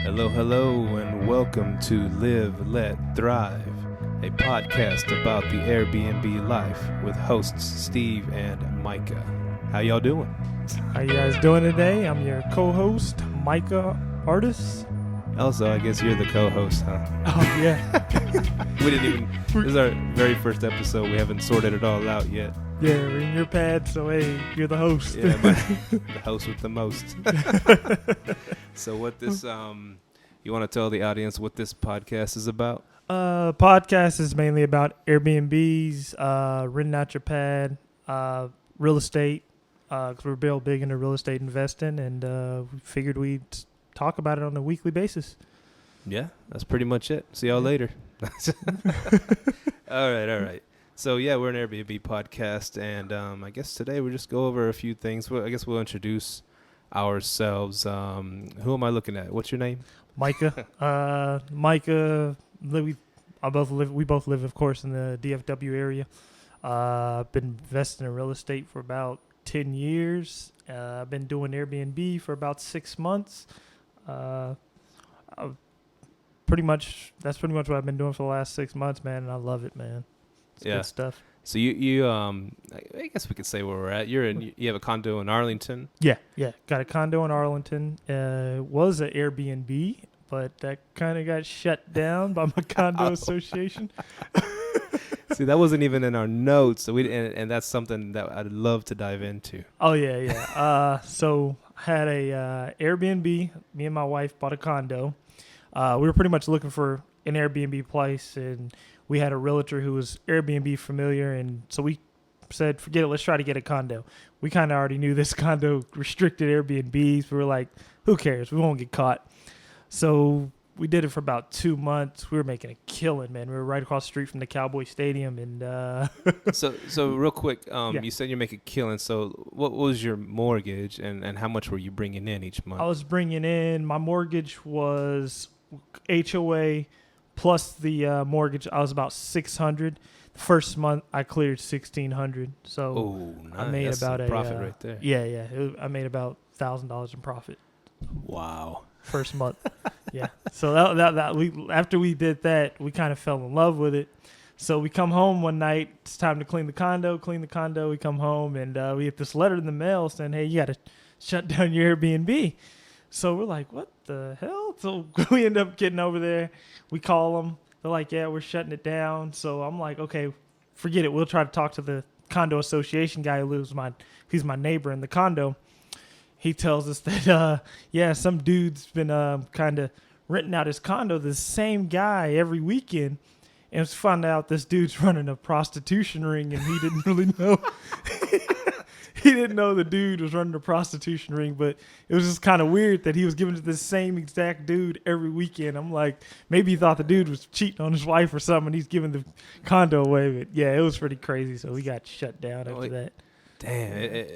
Hello, and welcome to Live, Let, Thrive, a podcast about the Airbnb life with hosts Steve and Myka. How y'all doing? How you guys doing today? I'm your co-host, Myka Artist. Also, I guess you're the co-host, huh? Oh, yeah. We didn't even... This is our very first episode. We haven't sorted it all out yet. Yeah, we're in your pad, so hey, you're the host. Yeah, the host with the most. So what this... You want to tell the audience what this podcast is about? Podcast is mainly about Airbnbs, renting out your pad, real estate, because we're real big into real estate investing, and we figured we'd talk about it on a weekly basis. Yeah, that's pretty much it. See y'all later. All right. So, yeah, we're an Airbnb podcast, and I guess today we'll just go over a few things. I guess we'll introduce ourselves. Who am I looking at? What's your name? Myka. Myka, we both live, of course, in the DFW area. I've been investing in real estate for about 10 years. I've been doing Airbnb for about 6 months. That's pretty much what I've been doing for the last 6 months, man, and I love it, man. It's good stuff. So you I guess we could say where we're at. You have a condo in Arlington. Yeah. Got a condo in Arlington. It was an Airbnb, but that kind of got shut down by my condo association. See, that wasn't even in our notes. So and that's something that I'd love to dive into. Oh yeah. So had a Airbnb. Me and my wife bought a condo. We were pretty much looking for an Airbnb place, and we had a realtor who was Airbnb familiar, and so we said, forget it, let's try to get a condo. We kind of already knew this condo restricted Airbnbs. We were like, who cares? We won't get caught. So we did it for about 2 months. We were making a killing, man. We were right across the street from the Cowboy Stadium. And So real quick, Yeah. You said you're making a killing. So what was your mortgage, and how much were you bringing in each month? I was bringing in, my mortgage was HOA plus the mortgage. I was about $600. The first month I cleared $1,600. So nice. I made That's about a profit right there. Yeah. I made about $1,000 in profit. Wow. First month. Yeah. So that we after we did that, we kind of fell in love with it. So we come home one night. It's time to clean the condo. We come home, and we get this letter in the mail saying, hey, you got to shut down your Airbnb. So we're like, what the hell? So we end up getting over there. We call them. They're like, yeah, we're shutting it down. So I'm like, okay, forget it. We'll try to talk to the condo association guy who's my neighbor in the condo. He tells us that, some dude's been kind of renting out his condo, the same guy every weekend. And we found out this dude's running a prostitution ring, and he didn't really know. He didn't know the dude was running a prostitution ring, but it was just kind of weird that he was giving to this same exact dude every weekend. I'm like, maybe he thought the dude was cheating on his wife or something, and he's giving the condo away. But yeah, it was pretty crazy. So we got shut down after that. Damn,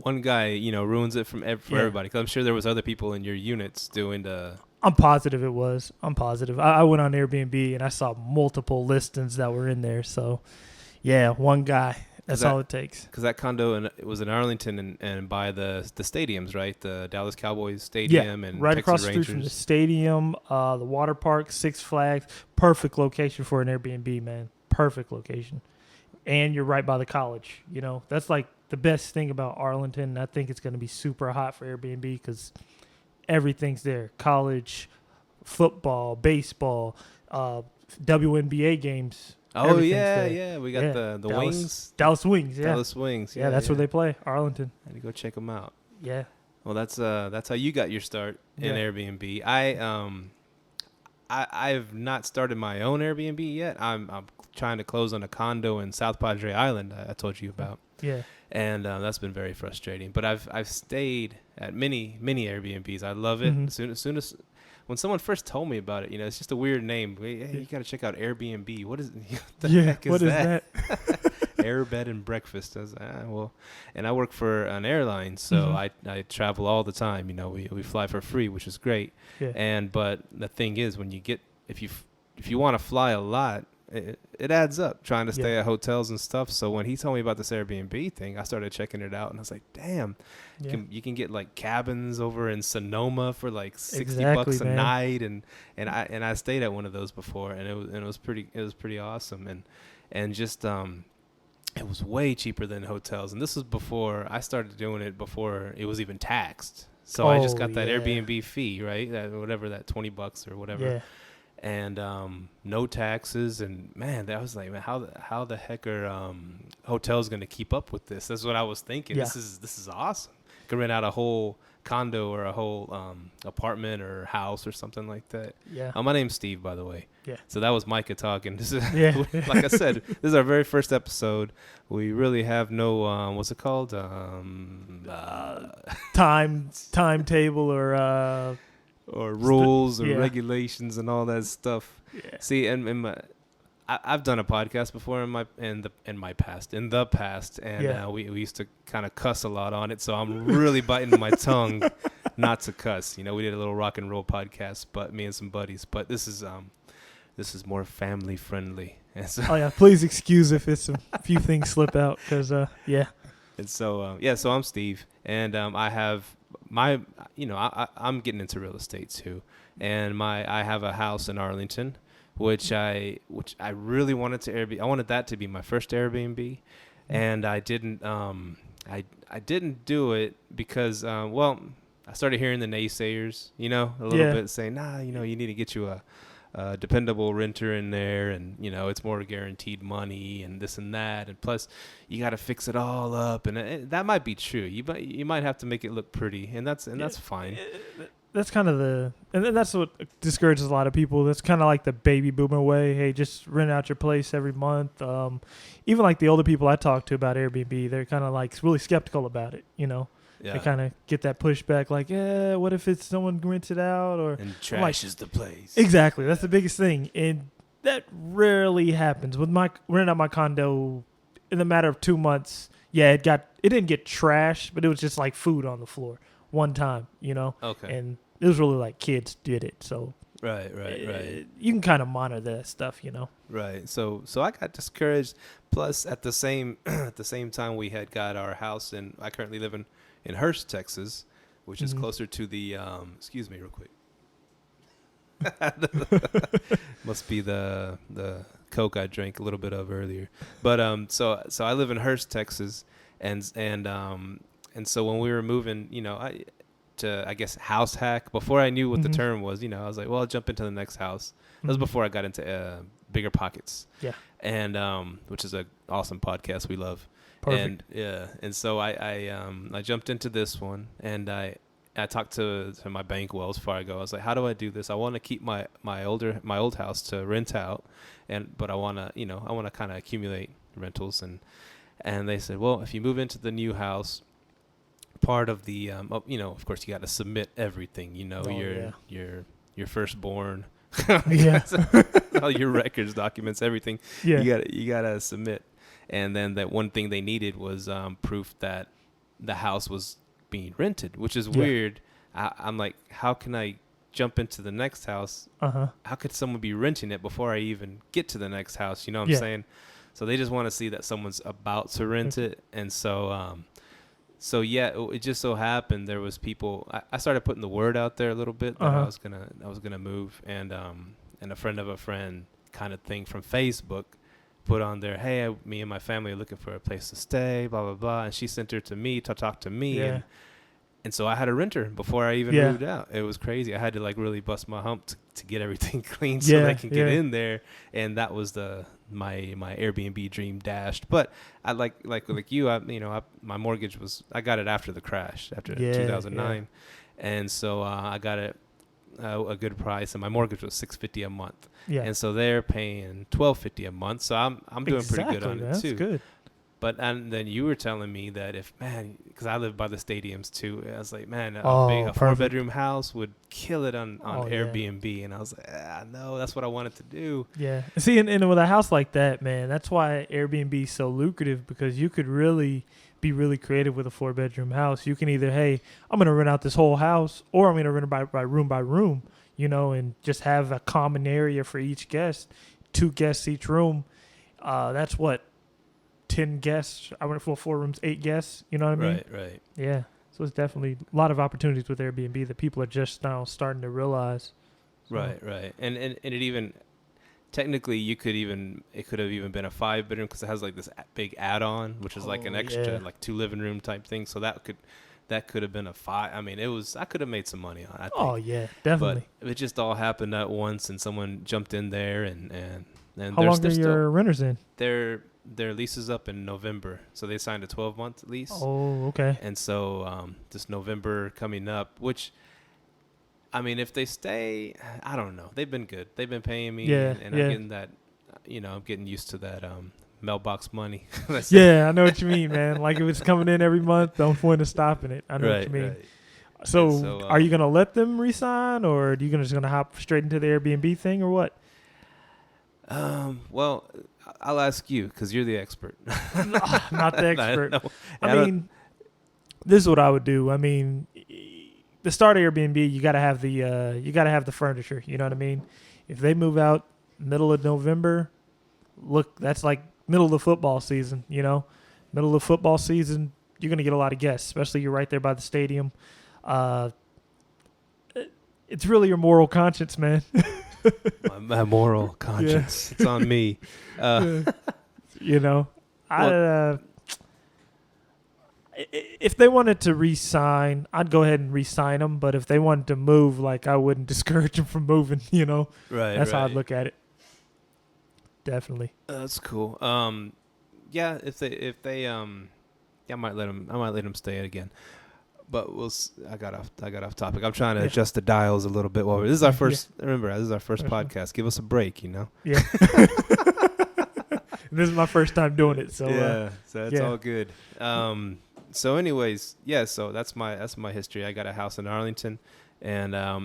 one guy, ruins it for everybody. Because I'm sure there was other people in your units doing the... I'm positive it was. I went on Airbnb, and I saw multiple listings that were in there. So, yeah, one guy. That's all it takes. Because that condo it was in Arlington and by the stadiums, right? The Dallas Cowboys stadium and right Texas across the Rangers. street from the stadium, the water park, Six Flags. Perfect location for an Airbnb, man. Perfect location. And you're right by the college. That's like the best thing about Arlington. I think it's going to be super hot for Airbnb because everything's there. College, football, baseball, WNBA games. Oh, yeah. We got the Wings. Dallas Wings, yeah. Dallas Wings, yeah. That's where they play, Arlington. I had to go check them out. Yeah. Well, that's how you got your start in Airbnb. I've not started my own Airbnb yet. I'm trying to close on a condo in South Padre Island I told you about. Yeah. And that's been very frustrating. But I've stayed at many Airbnbs. I love it. Mm-hmm. As soon as when someone first told me about it, it's just a weird name. Hey, you got to check out Airbnb. What is the heck is that? Air, bed, and breakfast. I was, and I work for an airline, so I travel all the time. We fly for free, which is great. Yeah. But the thing is, when you get if you want to fly a lot, it adds up trying to stay at hotels and stuff. So when he told me about this Airbnb thing, I started checking it out, and I was like, damn, you can get like cabins over in Sonoma for like $60 a night, and I stayed at one of those before, and it was pretty awesome, and just it was way cheaper than hotels, and this was before I started doing it, before it was even taxed. So I just got that Airbnb fee, right? That $20 or whatever. Yeah. And no taxes, and man, that was like, man, how the heck are hotels going to keep up with this? That's what I was thinking. Yeah. This is awesome. Could rent out a whole condo or a whole apartment or house or something like that. Yeah. My name's Steve, by the way. Yeah. So that was Myka talking. This is like I said, this is our very first episode. We really have no what's it called? Timetable or rules or regulations and all that stuff. Yeah. See, and I've done a podcast before in the past, and we used to kind of cuss a lot on it. So I'm really biting my tongue not to cuss. You know, we did a little rock and roll podcast, but me and some buddies. But this is more family friendly. So please excuse if it's a few things slip out, because And so so I'm Steve, and I have I'm getting into real estate too, and I have a house in Arlington, which I really wanted to Airbnb. I wanted that to be my first Airbnb, and I didn't I didn't do it because I started hearing the naysayers, a little bit saying, you need to get you a dependable renter in there, and it's more guaranteed money and this and that, and plus you got to fix it all up, and that might be true. You might have to make it look pretty, and that's fine. That's kind of and that's what discourages a lot of people. That's kind of like the baby boomer way. Hey, just rent out your place every month. Even like the older people I talk to about Airbnb, they're kind of like really skeptical about it. Yeah. They kind of get that pushback, like, what if it's someone rents it out, and trashes the place? Exactly, that's the biggest thing, and that rarely happens. With renting out my condo, in the matter of 2 months, it didn't get trashed, but it was just like food on the floor one time, Okay. And it was really like kids did it, so. Right. You can kind of monitor that stuff, Right. So I got discouraged. Plus, at the same time, we had got our house, and I currently live in Hurst, Texas, which is closer to the excuse me real quick. Must be the Coke I drank a little bit of earlier. But so I live in Hurst, Texas, and so when we were moving, I guess house hack, before I knew what the term was, I was like, well, I'll jump into the next house. That was before I got into Biggerpockets. Yeah. And which is an awesome podcast we love. Perfect. And so I jumped into this one, and I talked to my bank, Wells Fargo. I was like, how do I do this? I want to keep my old house to rent out, but I want to kind of accumulate rentals, and they said, well, if you move into the new house, part of the of course you got to submit everything, your firstborn, all your records, documents, everything. You gotta submit. And then that one thing they needed was proof that the house was being rented, which is weird. I'm like, how can I jump into the next house? How could someone be renting it before I even get to the next house? You know what I'm saying? So they just want to see that someone's about to rent it. And so it just so happened there was people. I started putting the word out there a little bit that I was gonna move, and a friend of a friend kind of thing from Facebook put on there, hey, me and my family are looking for a place to stay, blah, blah, blah. And she sent her to me to talk to me. Yeah. And so I had a renter before I even moved out. It was crazy. I had to like really bust my hump to get everything clean so they can get in there. And that was my Airbnb dream dashed. But I like you, my mortgage I got it after the crash, after 2009. Yeah. And so I got it a good price, and my mortgage was $650 a month. Yeah. And so they're paying $1,250 a month. So I'm doing pretty good on it too. That's good. But and then you were telling me that because I live by the stadiums too. I was like, man, a 4-bedroom house would kill it on Airbnb. Yeah. And I was like, no, that's what I wanted to do. Yeah. See, and with a house like that, man, that's why Airbnb is so lucrative, because you could really be really creative with a 4-bedroom house. You can either, hey, I'm going to rent out this whole house, or I'm going to rent it by room, and just have a common area for each guest. 2 guests each room. That's what 10 guests. I went for 4 rooms, 8 guests. You know what I mean? Right. Yeah. So it's definitely a lot of opportunities with Airbnb that people are just now starting to realize. So. Right. And it even technically it could have even been a 5-bedroom because it has like this big add-on, which is like an extra like 2 living room type thing. So that could have been a 5. I mean, I could have made some money on it, I think. Oh yeah, definitely. But it just all happened at once, and someone jumped in there, and how long are your renters in? Their lease is up in November, so they signed a 12-month lease. Oh, okay. And so this November coming up, which, I mean, if they stay, I don't know. They've been good. They've been paying me, and I'm getting that, I'm getting used to that mailbox money. Yeah, I know what you mean, man. Like if it's coming in every month, don't point to stopping it. I know what you mean. Right. So are you going to let them resign, or are you just going to hop straight into the Airbnb thing, or what? Well, I'll ask you because you're the expert. Not the expert. I mean, this is what I would do. I mean, the start of Airbnb, you got to have the furniture. You know what I mean? If they move out middle of November, look, that's like middle of the football season. Middle of the football season, you're gonna get a lot of guests, especially you're right there by the stadium. It's really your moral conscience, man. My moral conscience. Yeah. It's on me. If they wanted to re-sign, I'd go ahead and re-sign them. But if they wanted to move, like I wouldn't discourage them from moving. Right. That's how I'd look at it. Definitely. That's cool. Yeah. If they I might let them stay again. But I got off topic. I'm trying to adjust the dials a little bit. This is our first. Remember, this is our first podcast. Give us a break, Yeah. This is my first time doing it, so so it's all good. So, anyways, so that's my history. I got a house in Arlington, and I'm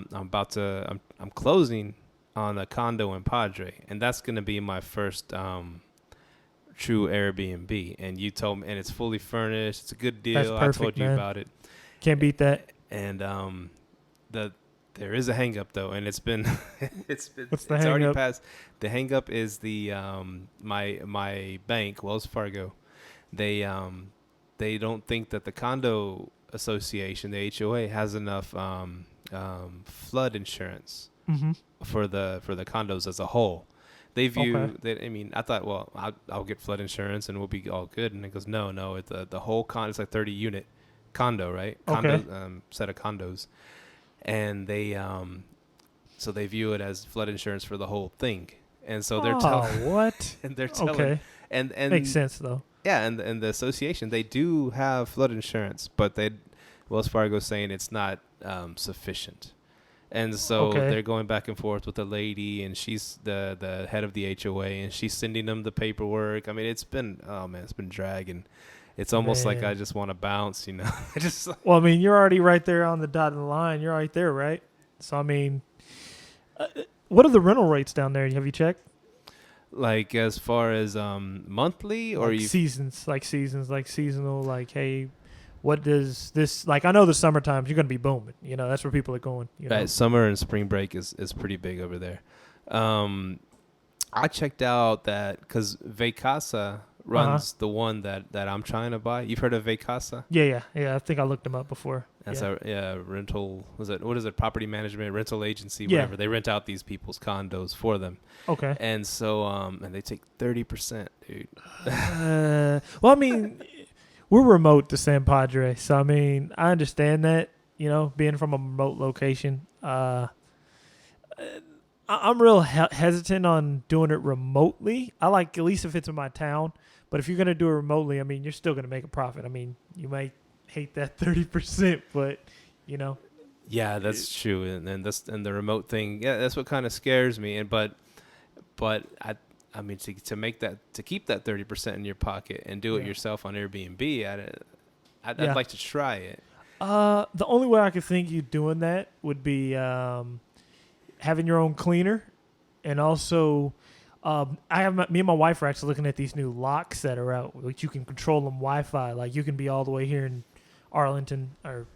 closing on a condo in Padre, and that's gonna be my first true Airbnb. And you told me, and it's fully furnished. It's a good deal. That's perfect, I told you about it. Can't beat that. And there is a hang up though, and it's already passed. The hang up is the my bank, Wells Fargo. They don't think that the condo association, the HOA, has enough flood insurance for the condos as a whole. They view that. I mean, I thought, well, I'll get flood insurance and we'll be all good. And it goes, no, it's the whole it's like 30 unit condo, right? Set of condos, and they so they view it as flood insurance for the whole thing. And so they're telling what? And they're telling and makes sense though. Yeah, and the association, they do have flood insurance, but Wells Fargo's saying it's not sufficient. And so they're going back and forth with the lady, and she's the head of the HOA, and she's sending them the paperwork. I mean, it's been dragging. It's almost like I just want to bounce, Well, I mean, you're already right there on the dotted line. You're right there, right? So, I mean, what are the rental rates down there? Have you checked? Like as far as monthly or seasons, like seasonal, like, hey, what does this, like, I know the summer times you're going to be booming. That's where people are going. Right, summer and spring break is pretty big over there. I checked out that because Vacasa runs the one that I'm trying to buy. You've heard of Vacasa? Yeah. I think I looked them up before. That's a rental. What is it? Property management, rental agency, whatever. They rent out these people's condos for them. Okay. And so, and they take 30%, dude. Well, I mean, we're remote to San Padre, so I mean, I understand that. Being from a remote location. I'm real hesitant on doing it remotely. I like, at least if it's in my town. But if you're going to do it remotely, I mean, you're still going to make a profit. I mean, you might hate that 30%, but, Yeah, that's true. And the remote thing, that's what kind of scares me. But I mean, to keep that 30% in your pocket and do it yourself on Airbnb, I'd like to try it. The only way I could think you doing that would be having your own cleaner, and also me and my wife are actually looking at these new locks that are out, which you can control them Wi-Fi. Like you can be all the way here in Arlington or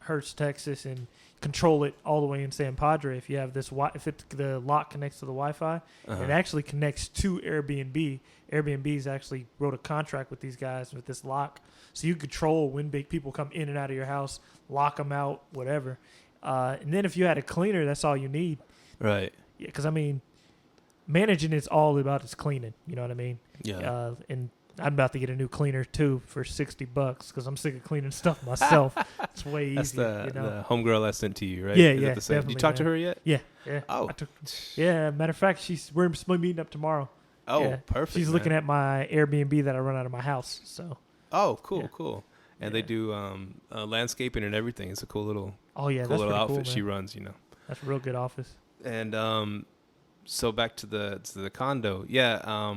Hurst, Texas, and control it all the way in San Padre. If you have this, the lock connects to the Wi-Fi, it actually connects to Airbnb. Airbnb's actually wrote a contract with these guys with this lock, so you control when big people come in and out of your house, lock them out, whatever. And then if you had a cleaner, that's all you need. Right. Yeah, because I mean, managing is all about is cleaning. You know what I mean? Yeah. And I'm about to get a new cleaner too for $60 because I'm sick of cleaning stuff myself. It's way easier. That's the homegirl I sent to you, right? Yeah, Is yeah. it the same? Did you talk to her yet? Yeah. Oh. Matter of fact, we're meeting up tomorrow. Oh, yeah. perfect. She's looking at my Airbnb that I run out of my house. So. Oh, cool. And they do landscaping and everything. It's a cool little outfit she runs. That's a real good office. And so back to the condo. Yeah.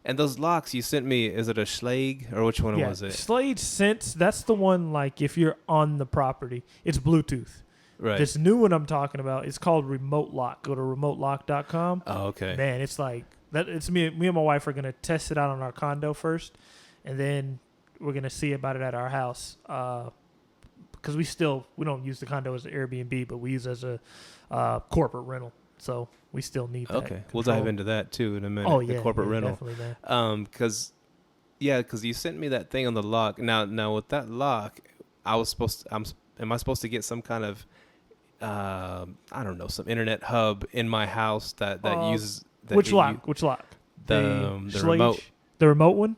And those locks you sent me, is it a Schlage or which one was it? Schlage Sense. That's the one. Like if you're on the property, it's Bluetooth. Right. This new one I'm talking about is called Remote Lock. Go to remotelock.com. Oh, okay. Man, it's like that. It's me and my wife are gonna test it out on our condo first, and then we're gonna see about it at our house. Because we don't use the condo as an Airbnb, but we use it as a corporate rental. So we still need that. Okay, we'll dive into that too in a minute. Oh yeah, the corporate rental. Definitely, man. Because you sent me that thing on the lock. Now with that lock, am I supposed to get some kind of I don't know, some internet hub in my house that uses which lock? Which lock? The remote. The remote one.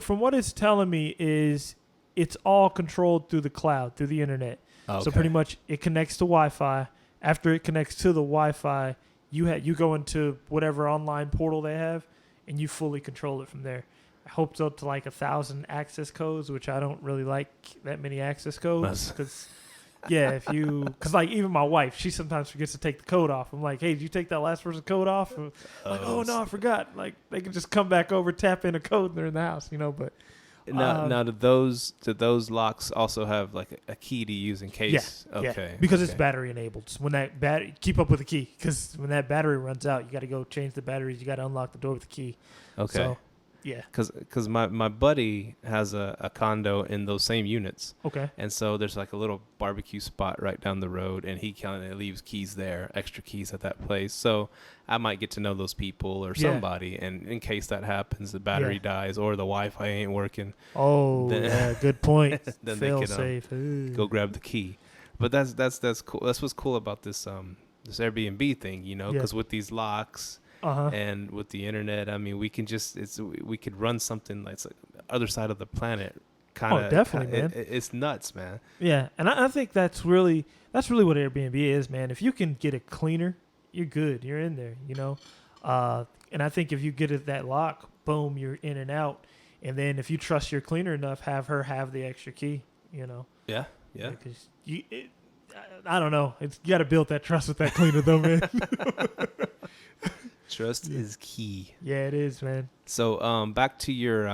From what it's telling me is it's all controlled through the cloud, through the internet. Okay. So pretty much it connects to Wi-Fi. After it connects to the Wi-Fi, you go into whatever online portal they have, and you fully control it from there. I hope up to like 1,000 access codes, which I don't really like that many access codes because, because like even my wife, she sometimes forgets to take the code off. I'm like, hey, did you take that last person's code off? Like, oh no, I forgot. Like they can just come back over, tap in a code, and they're in the house, But now, do those locks also have like a key to use in case? Yeah, okay, because it's battery enabled. So when that keep up with the key, because when that battery runs out, you got to go change the batteries. You got to unlock the door with the key. Okay. So, yeah. Because my buddy has a condo in those same units. Okay. And so there's like a little barbecue spot right down the road, and he kind of leaves keys there, extra keys at that place. So I might get to know those people or somebody, and in case that happens, the battery dies or the Wi-Fi ain't working. Oh, good point. Then Fail they can safe. go grab the key. But that's cool. That's what's cool about this Airbnb thing, because with these locks. And with the internet, I mean, we could run something like the other side of the planet. Definitely, man. It's nuts, man. Yeah, and I think that's really what Airbnb is, man. If you can get a cleaner, you're good. You're in there, And I think if you get it that lock, boom, you're in and out. And then if you trust your cleaner enough, have her have the extra key, Yeah. Because I don't know. You got to build that trust with that cleaner, though, man. Trust is key. Yeah, it is, man. So, back to your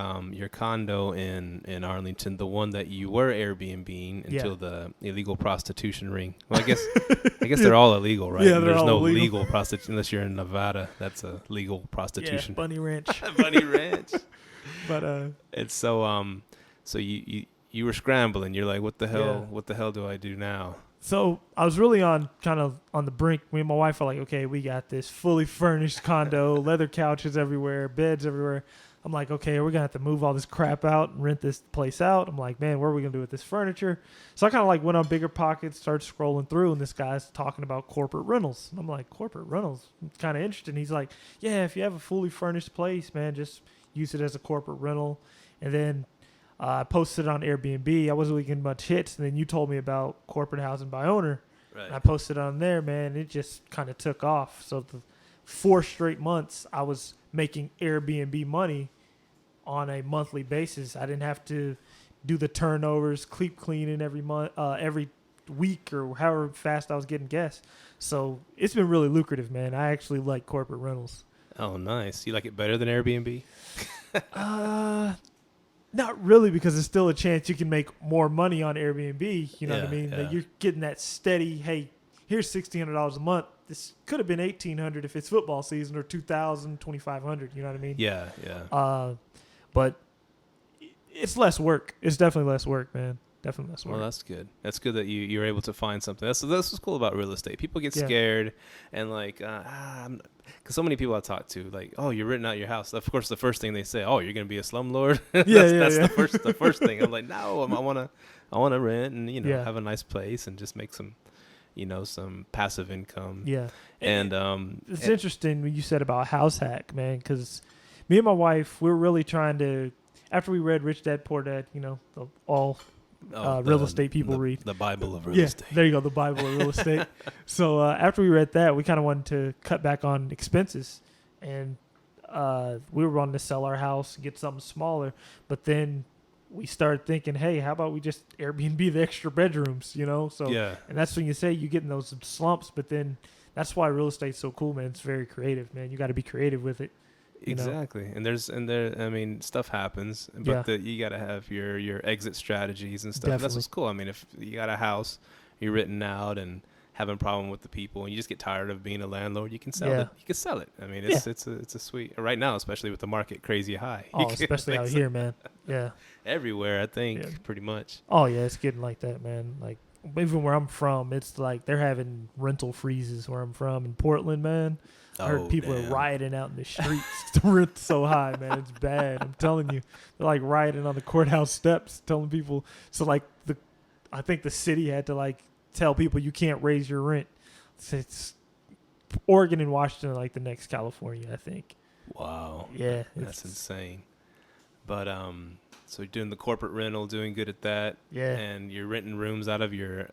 condo in Arlington, the one that you were Airbnb-ing until the illegal prostitution ring. Well, I guess they're all illegal, right? Yeah, there's all no illegal. legal prostitution unless you're in Nevada. That's a legal prostitution. Yeah, Bunny Ranch. Bunny Ranch. But it's so you were scrambling. You're like, what the hell? Yeah. What the hell do I do now? So I was really kind of on the brink. Me and my wife are like, okay, we got this fully furnished condo, leather couches everywhere, beds everywhere. I'm like, okay, we're going to have to move all this crap out and rent this place out. I'm like, man, what are we going to do with this furniture? So I kind of like went on BiggerPockets, started scrolling through, and this guy's talking about corporate rentals. And I'm like, corporate rentals? It's kind of interesting. He's like, yeah, if you have a fully furnished place, man, just use it as a corporate rental. And then I posted it on Airbnb. I wasn't really getting much hits. And then you told me about corporate housing by owner. Right. And I posted on there, man. It just kind of took off. So the 4 straight months, I was making Airbnb money on a monthly basis. I didn't have to do the turnovers, keep cleaning every month, every week, or however fast I was getting guests. So it's been really lucrative, man. I actually like corporate rentals. Oh, nice. You like it better than Airbnb? Not really, because there's still a chance you can make more money on Airbnb. You know what I mean? Yeah. Like you're getting that steady, hey, here's $1,600 a month. This could have been $1,800 if it's football season, or $2,000, $2,500. You know what I mean? Yeah. But it's less work. It's definitely less work, man. Definitely less work. Well, that's good. That's good that you're able to find something. That's what's cool about real estate. People get scared and like, because so many people I talk to, like, oh, you're renting out your house. Of course, the first thing they say, oh, you're gonna be a slumlord. That's the first thing. I'm like, no, I wanna rent and have a nice place and just make some, some passive income. Yeah, and it's interesting when you said about house hack, man, because me and my wife, we're really trying to. After we read Rich Dad Poor Dad, real estate people read. The Bible of real estate. There you go, the Bible of real estate. So after we read that, we kind of wanted to cut back on expenses. And we were wanting to sell our house and get something smaller. But then we started thinking, hey, how about we just Airbnb the extra bedrooms, So, and that's when you say you get in those slumps. But then that's why real estate's so cool, man. It's very creative, man. You got to be creative with it. Exactly. And stuff happens, but you got to have your exit strategies and stuff. Definitely. That's what's cool. I mean, if you got a house, you're written out and having a problem with the people and you just get tired of being a landlord, you can sell it. You can sell it. I mean, it's a sweet, right now, especially with the market crazy high. Oh, especially out here, man. Yeah. Everywhere, I think, pretty much. Oh, yeah, it's getting like that, man. Like, even where I'm from, it's like they're having rental freezes where I'm from in Portland, man. I heard people are rioting out in the streets. The rent's so high, man. It's bad. I'm telling you. They're like rioting on the courthouse steps, telling people. So, like, I think the city had to, like, tell people you can't raise your rent. It's Oregon and Washington are like the next California, I think. Wow. Yeah. That's insane. But, so you're doing the corporate rental, doing good at that. Yeah. And you're renting rooms out of your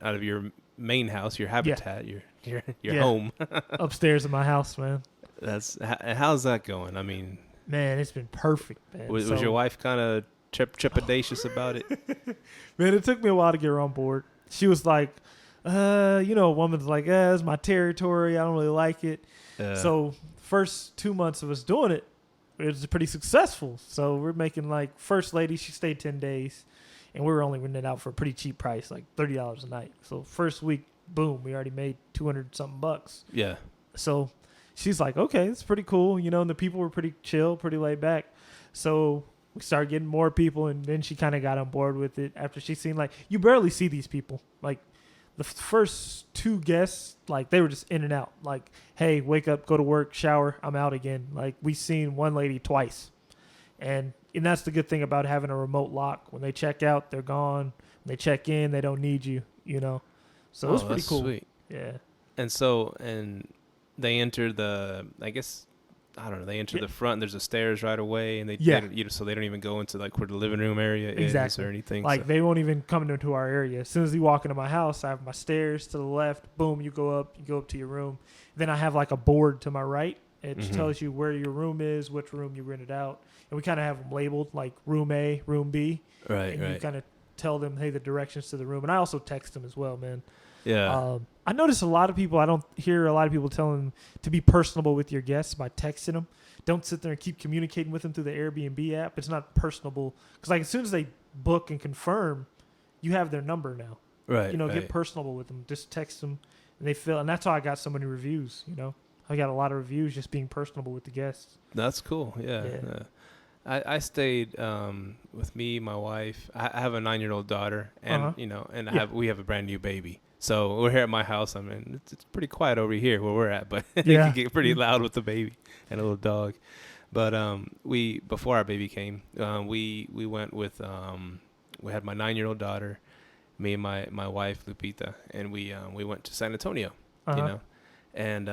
main house, your habitat, your home. Upstairs in my house, man. How's that going? I mean, man, it's been perfect, man. Was your wife kind of trepidatious about it? Man, it took me a while to get her on board. She was like, a woman's like, it's my territory. I don't really like it. So first 2 months of us doing it, it was pretty successful. So we're making like first lady, she stayed 10 days. And we were only renting it out for a pretty cheap price, like $30 a night. So first week, boom, we already made 200 something bucks. Yeah. So she's like, okay, it's pretty cool. And the people were pretty chill, pretty laid back. So we started getting more people, and then she kind of got on board with it after she seen, like, you barely see these people. Like, the first two guests, like, they were just in and out. Like, hey, wake up, go to work, shower, I'm out again. Like, we seen one lady twice. And that's the good thing about having a remote lock. When they check out, they're gone. When they check in, they don't need you, So it was pretty cool. Sweet. Yeah. And they enter the front, and there's a stairs right away, and so they don't even go into like where the living room area is or anything. Like they won't even come into our area. As soon as you walk into my house, I have my stairs to the left. Boom, you go up to your room. Then I have like a board to my right. It tells you where your room is, which room you rented out. And we kind of have them labeled like room A, room B. Right, and you kind of tell them, hey, the directions to the room. And I also text them as well, man. Yeah. I notice a lot of people, I don't hear a lot of people telling them to be personable with your guests by texting them. Don't sit there and keep communicating with them through the Airbnb app. It's not personable. Because like as soon as they book and confirm, you have their number now. Right. Get personable with them. Just text them. And they feel, and that's how I got so many reviews, I got a lot of reviews just being personable with the guests. That's cool. Yeah. I stayed with me, my wife. I have a 9-year-old daughter, and we have a brand new baby. So we're here at my house. I mean, it's pretty quiet over here where we're at, but it can get pretty loud with the baby and a little dog. But before our baby came, we went with we had my 9-year-old daughter, me and my wife Lupita, and we went to San Antonio. And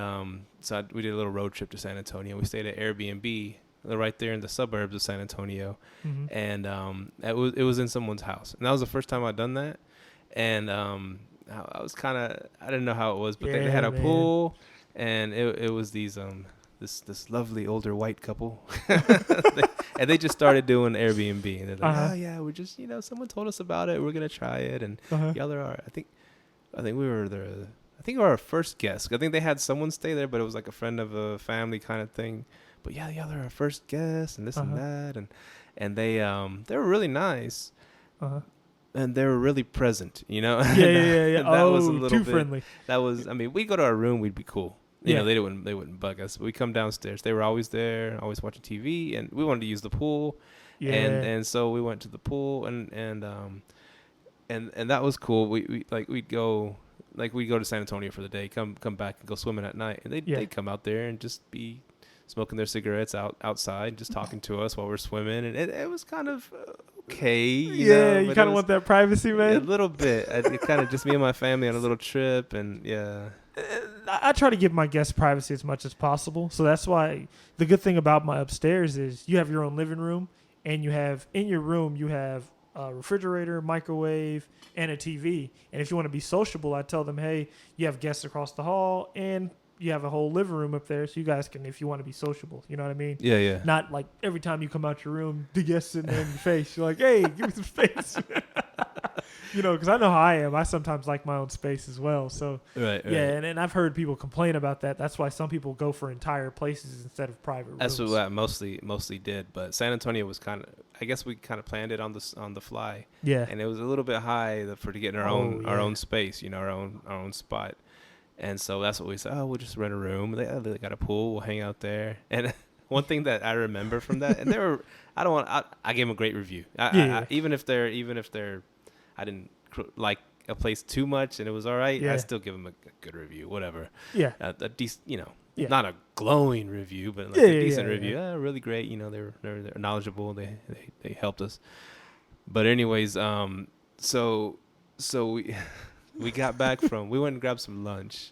so we did a little road trip to San Antonio. We stayed at Airbnb right there in the suburbs of San Antonio. And it was in someone's house. And that was the first time I'd done that. And I was I didn't know how it was, but they had a pool, and it was these this lovely older white couple. And they just started doing Airbnb. And they're like, oh, yeah, we're just, someone told us about it. We're going to try it. And y'all are, I think we were there. I think we were our first guest. I think they had someone stay there, but it was like a friend of a family kind of thing. But yeah, they're our first guest and this and that. And they were really nice. And they were really present, Yeah. That was a little too friendly. That was, we go to our room, we'd be cool. They wouldn't bug us. But we come downstairs. They were always there, always watching TV, and we wanted to use the pool. Yeah. And so we went to the pool, and and that was cool. We'd go to San Antonio for the day, come back and go swimming at night, and they'd come out there and just be smoking their cigarettes outside, just talking to us while we're swimming, and it was kind of okay. You kind of want that privacy, man. A little bit. It kind of just me and my family on a little trip, and yeah. I try to give my guests privacy as much as possible, so that's why the good thing about my upstairs is you have your own living room, and you have in your room you have a refrigerator, microwave, and a TV. And if you want to be sociable, I tell them, hey, you have guests across the hall, and you have a whole living room up there, so you guys can, if you want to be sociable, you know what I mean? Yeah, yeah. Not like every time you come out your room, the guests sitting there in your face. You're like, hey, give me some space. Because I know how I am. I sometimes like my own space as well. So, right. Yeah, and I've heard people complain about that. That's why some people go for entire places instead of private rooms. That's what I mostly did. But San Antonio was kind of, I guess we kind of planned it on the fly. Yeah. And it was a little bit high to get our own space, our own spot. And so that's what we said. Oh, we'll just rent a room. They got a pool. We'll hang out there. And one thing that I remember from that, and I gave them a great review. Even if I didn't like a place too much and it was all right, I still give them a good review, whatever. Yeah. A decent, not a glowing review, but like a decent review. Yeah. Really great. They're knowledgeable. They helped us. But anyways, so we got back we went and grabbed some lunch.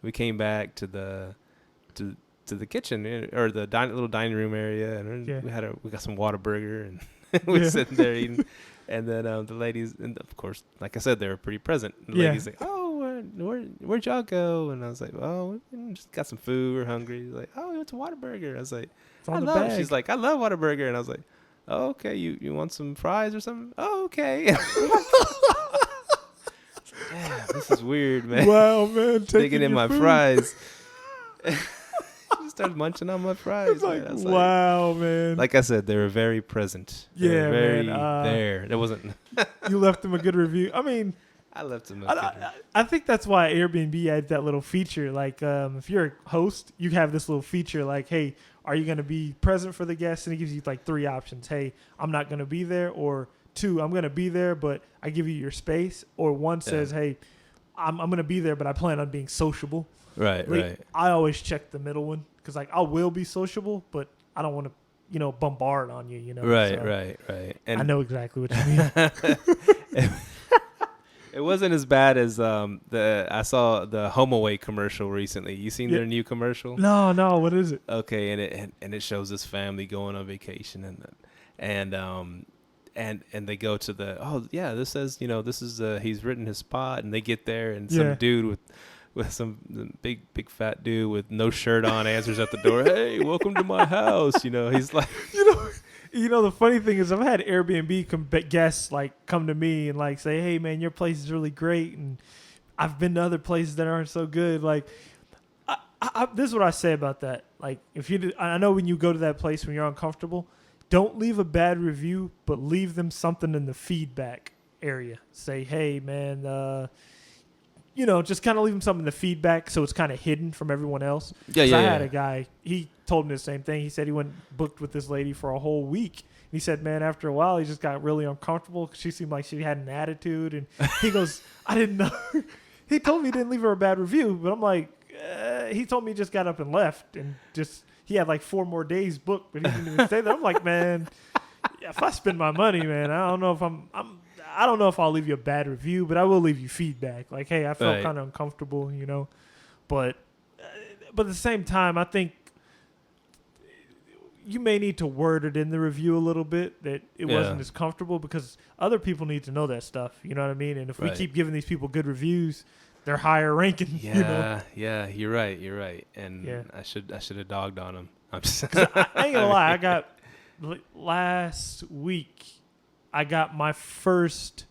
We came back to the kitchen or the little dining room area, and we got some Whataburger, and we were sitting there eating. And then the ladies, and of course, like I said, they were pretty present. The ladies like, oh, where'd y'all go? And I was like, oh, we just got some food. We're hungry. Like, oh, we went to Whataburger. I was like, She's like, I love Whataburger. And I was like, oh, okay, you want some fries or something? Oh, okay. Yeah, this is weird, man. Wow, man. Digging in my fries. I started munching on my fries. Like, wow, man. Like I said, they were very present. Yeah, they were very man. there. There wasn't. You left them a good review. I mean, I left them a good review. I think that's why Airbnb had that little feature. Like, if you're a host, you have this little feature like, hey, are you going to be present for the guests? And it gives you like 3 options. Hey, I'm not going to be there. Or 2, I'm going to be there, but I give you your space. Or 1 says, hey, I'm going to be there, but I plan on being sociable. Right, right. I always check the middle one because, like, I will be sociable, but I don't want to, bombard on you, Right, so right. And I know exactly what you mean. It wasn't as bad as I saw the HomeAway commercial recently. You seen their new commercial? No. What is it? Okay, and it shows this family going on vacation and they go to this says this is he's written his spot, and they get there and some dude with some big fat dude with no shirt on answers at the door. Hey, welcome to my house. He's like, the funny thing is I've had Airbnb guests like come to me and like say, hey man, your place is really great, and I've been to other places that aren't so good. Like, this is what I say about that. Like, I know when you go to that place when you're uncomfortable, don't leave a bad review, but leave them something in the feedback area. Say, hey man, just kind of leave them something in the feedback so it's kind of hidden from everyone else. Yeah. I had a guy, he told me the same thing. He said he went booked with this lady for a whole week. He said, man, after a while, he just got really uncomfortable because she seemed like she had an attitude. And he goes, I didn't know. He told me he didn't leave her a bad review, but I'm like, he told me he just got up and left and he had like 4 more days booked, but he didn't even stay there. I'm like, man, if I spend my money, man, I don't know if I don't know if I'll leave you a bad review, but I will leave you feedback. Like, hey, I felt kind of uncomfortable, But at the same time, I think you may need to word it in the review a little bit that it wasn't as comfortable, because other people need to know that stuff. You know what I mean? And if we keep giving these people good reviews, they're higher ranking. Yeah, you're right. And I should have dogged on them. I'm just I ain't gonna lie. I got last week. I got my first,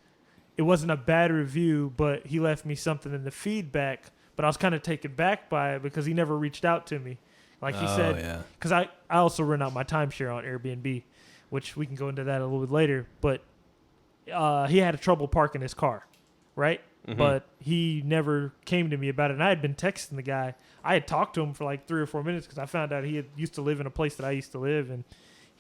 it wasn't a bad review, but he left me something in the feedback, but I was kind of taken back by it because he never reached out to me. Like he said, because I also rent out my timeshare on Airbnb, which we can go into that a little bit later, but he had trouble parking his car, right? Mm-hmm. But he never came to me about it, and I had been texting the guy. I had talked to him for like 3 or 4 minutes because I found out he used to live in a place that I used to live, and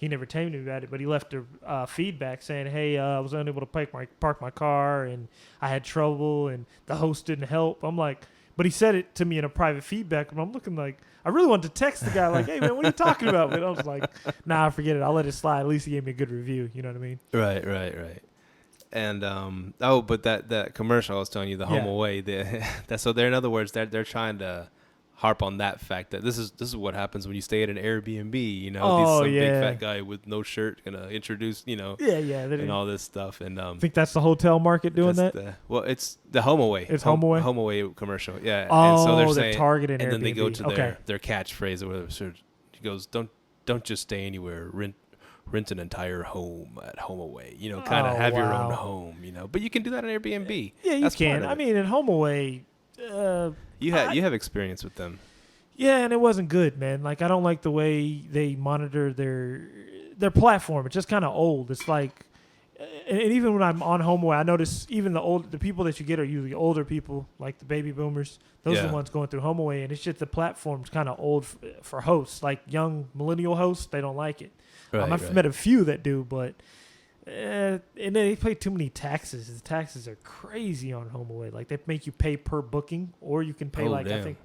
he never told me about it, but he left a feedback saying, hey, I was unable to park my car, and I had trouble, and the host didn't help. I'm like, but he said it to me in a private feedback, and I'm looking like, I really wanted to text the guy like, hey, man, what are you talking about? But I was like, nah, forget it. I'll let it slide. At least he gave me a good review. You know what I mean? Right. And but that commercial I was telling you, the HomeAway, so they're, in other words, they're trying to harp on that fact that this is what happens when you stay at an Airbnb. You know, big fat guy with no shirt gonna introduce, you know, and all this stuff. And think that's the hotel market doing that. It's the HomeAway. It's HomeAway. HomeAway commercial. Yeah. Oh, and so they're saying, targeting and Airbnb. then they go to their catchphrase or whatever. So he goes, don't just stay anywhere. Rent an entire home at HomeAway. You know, kind of have your own home. You know, but you can do that on Airbnb. Yeah, you can. I mean, in HomeAway. You have experience with them. Yeah, and it wasn't good, man. Like, I don't like the way they monitor their platform. It's just kind of old. It's like, and even when I'm on HomeAway, I notice even the people that you get are usually older people, like the baby boomers. Those are the ones going through HomeAway, and it's just the platform's kind of old for hosts, like young millennial hosts. They don't like it. I've met a few that do, but. And then they pay too many taxes. The taxes are crazy on HomeAway. Like, they make you pay per booking, or you can pay I think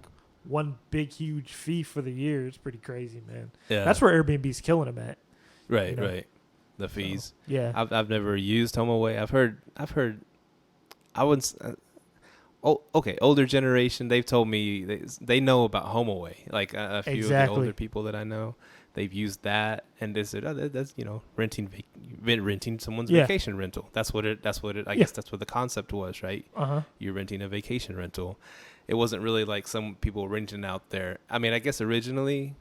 one big huge fee for the year. It's pretty crazy, man. Yeah, that's where Airbnb's killing them at. Right, you know? Right. The fees. So, yeah, I've never used HomeAway. I've heard. I wouldn't. Older generation. They've told me they know about HomeAway. Like a few of the older people that I know. They've used that, and they said, "Oh, that's renting someone's vacation rental." That's what it. I guess that's what the concept was, right? You're renting a vacation rental. It wasn't really like some people renting out their. I mean, I guess originally,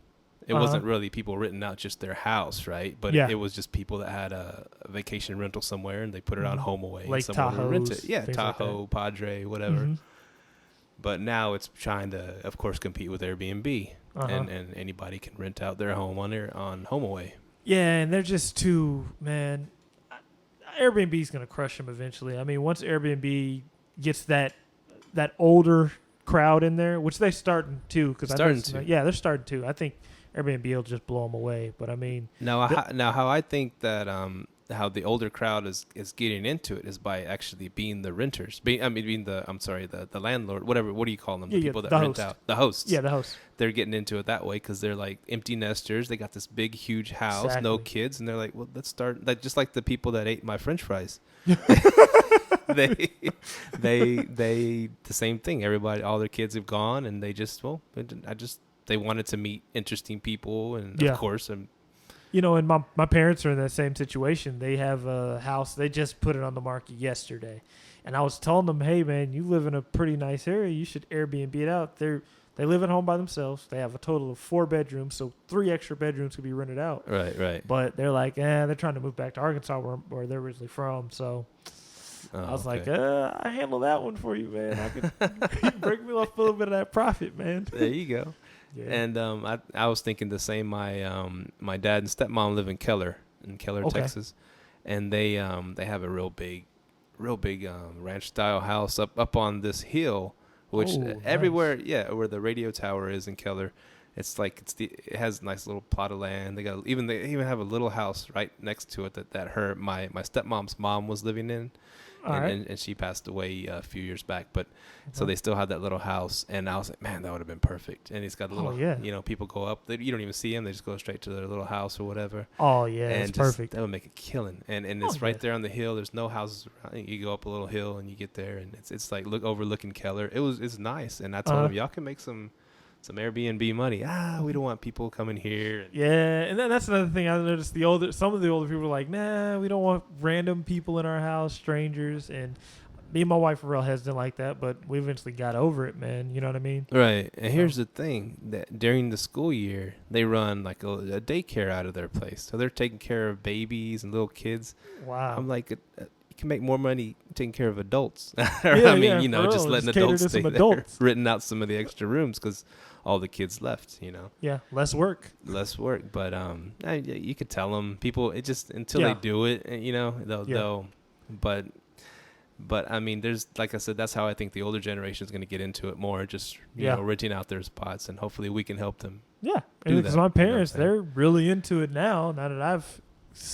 it wasn't really people renting out just their house, right? But it was just people that had a vacation rental somewhere, and they put it on HomeAway. Like Tahoe, rent it. Yeah, Tahoe, like Padre, whatever. But now it's trying to, of course, compete with Airbnb. And anybody can rent out their home on HomeAway. Yeah, and they're just too, man. Airbnb's going to crush them eventually. I mean, once Airbnb gets that older crowd in there, which they're starting to. They're starting to. I think Airbnb will just blow them away. But I mean, now how I think that how the older crowd is getting into it is by actually being the renters. Being the landlord, whatever. What do you call them? The people that rent out. The hosts. Yeah, the hosts. They're getting into it that way because they're like empty nesters. They got this big, huge house, no kids, and they're like, well, let's start. Like, just like the people that ate my French fries. they the same thing. Everybody, all their kids have gone, and they they wanted to meet interesting people, and of course, and my parents are in that same situation. They have a house. They just put it on the market yesterday. And I was telling them, hey, man, you live in a pretty nice area. You should Airbnb it out. They live at home by themselves. They have a total of 4 bedrooms, so 3 extra bedrooms could be rented out. Right. But they're like, they're trying to move back to Arkansas where they're originally from. So I was like, I handle that one for you, man. You can break me off a little bit of that profit, man. There you go. Yeah. And I was thinking the same. My dad and stepmom live in Keller, Texas, and they have a real big ranch style house up on this hill, which everywhere, where the radio tower is in Keller, it's like it has a nice little plot of land. They even have a little house right next to it that my stepmom's mom was living in. And she passed away a few years back, but so they still had that little house, and I was like, man, that would have been perfect. And it's got a little, people go up, you don't even see them, they just go straight to their little house or whatever. Oh yeah, and it's perfect. That would make a killing, and it's right there on the hill. There's no houses around. You go up a little hill and you get there, and it's like overlooking Keller. It's nice, and I told them y'all can make some Airbnb money. We don't want people coming here. Yeah, and then that's another thing I noticed. Some of the older people are like, nah, we don't want random people in our house, strangers. And me and my wife were real hesitant like that, but we eventually got over it, man. You know what I mean? Right. And here's the thing, that during the school year, they run like a daycare out of their place. So they're taking care of babies and little kids. Wow. I'm like, you can make more money taking care of adults. Just letting adults stay there, renting out some of the extra rooms because all the kids left, Yeah, less work. But you could tell them, people, it just, until they do it, they'll, but But I mean, there's, like I said, that's how I think the older generation is going to get into it more. Just you know, renting out their spots, and hopefully we can help them. Yeah, because my parents, they're really into it now. Now that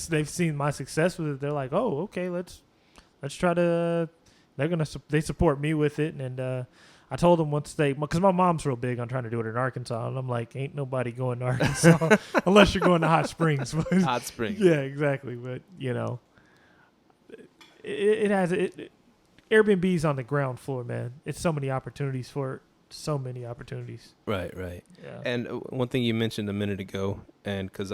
they've seen my success with it, they're like, oh, okay, let's try to. They support me with it, and I told them because my mom's real big on trying to do it in Arkansas, and I'm like, ain't nobody going to Arkansas unless you're going to Hot Springs. Hot Springs. Yeah, exactly. But you know, Airbnb's on the ground floor, man. It's so many opportunities for it. So many opportunities. Right. Yeah. And one thing you mentioned a minute ago, and because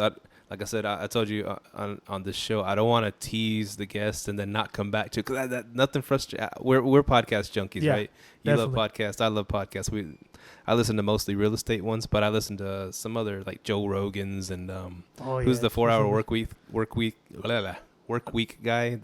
like I said, I told you on this show, I don't want to tease the guest and then not come back to it, because that nothing frustrates. We're podcast junkies, right? You definitely. love podcasts. I love podcasts. I listen to mostly real estate ones, but I listen to some other like Joe Rogan's and who's the 4-hour work week guy,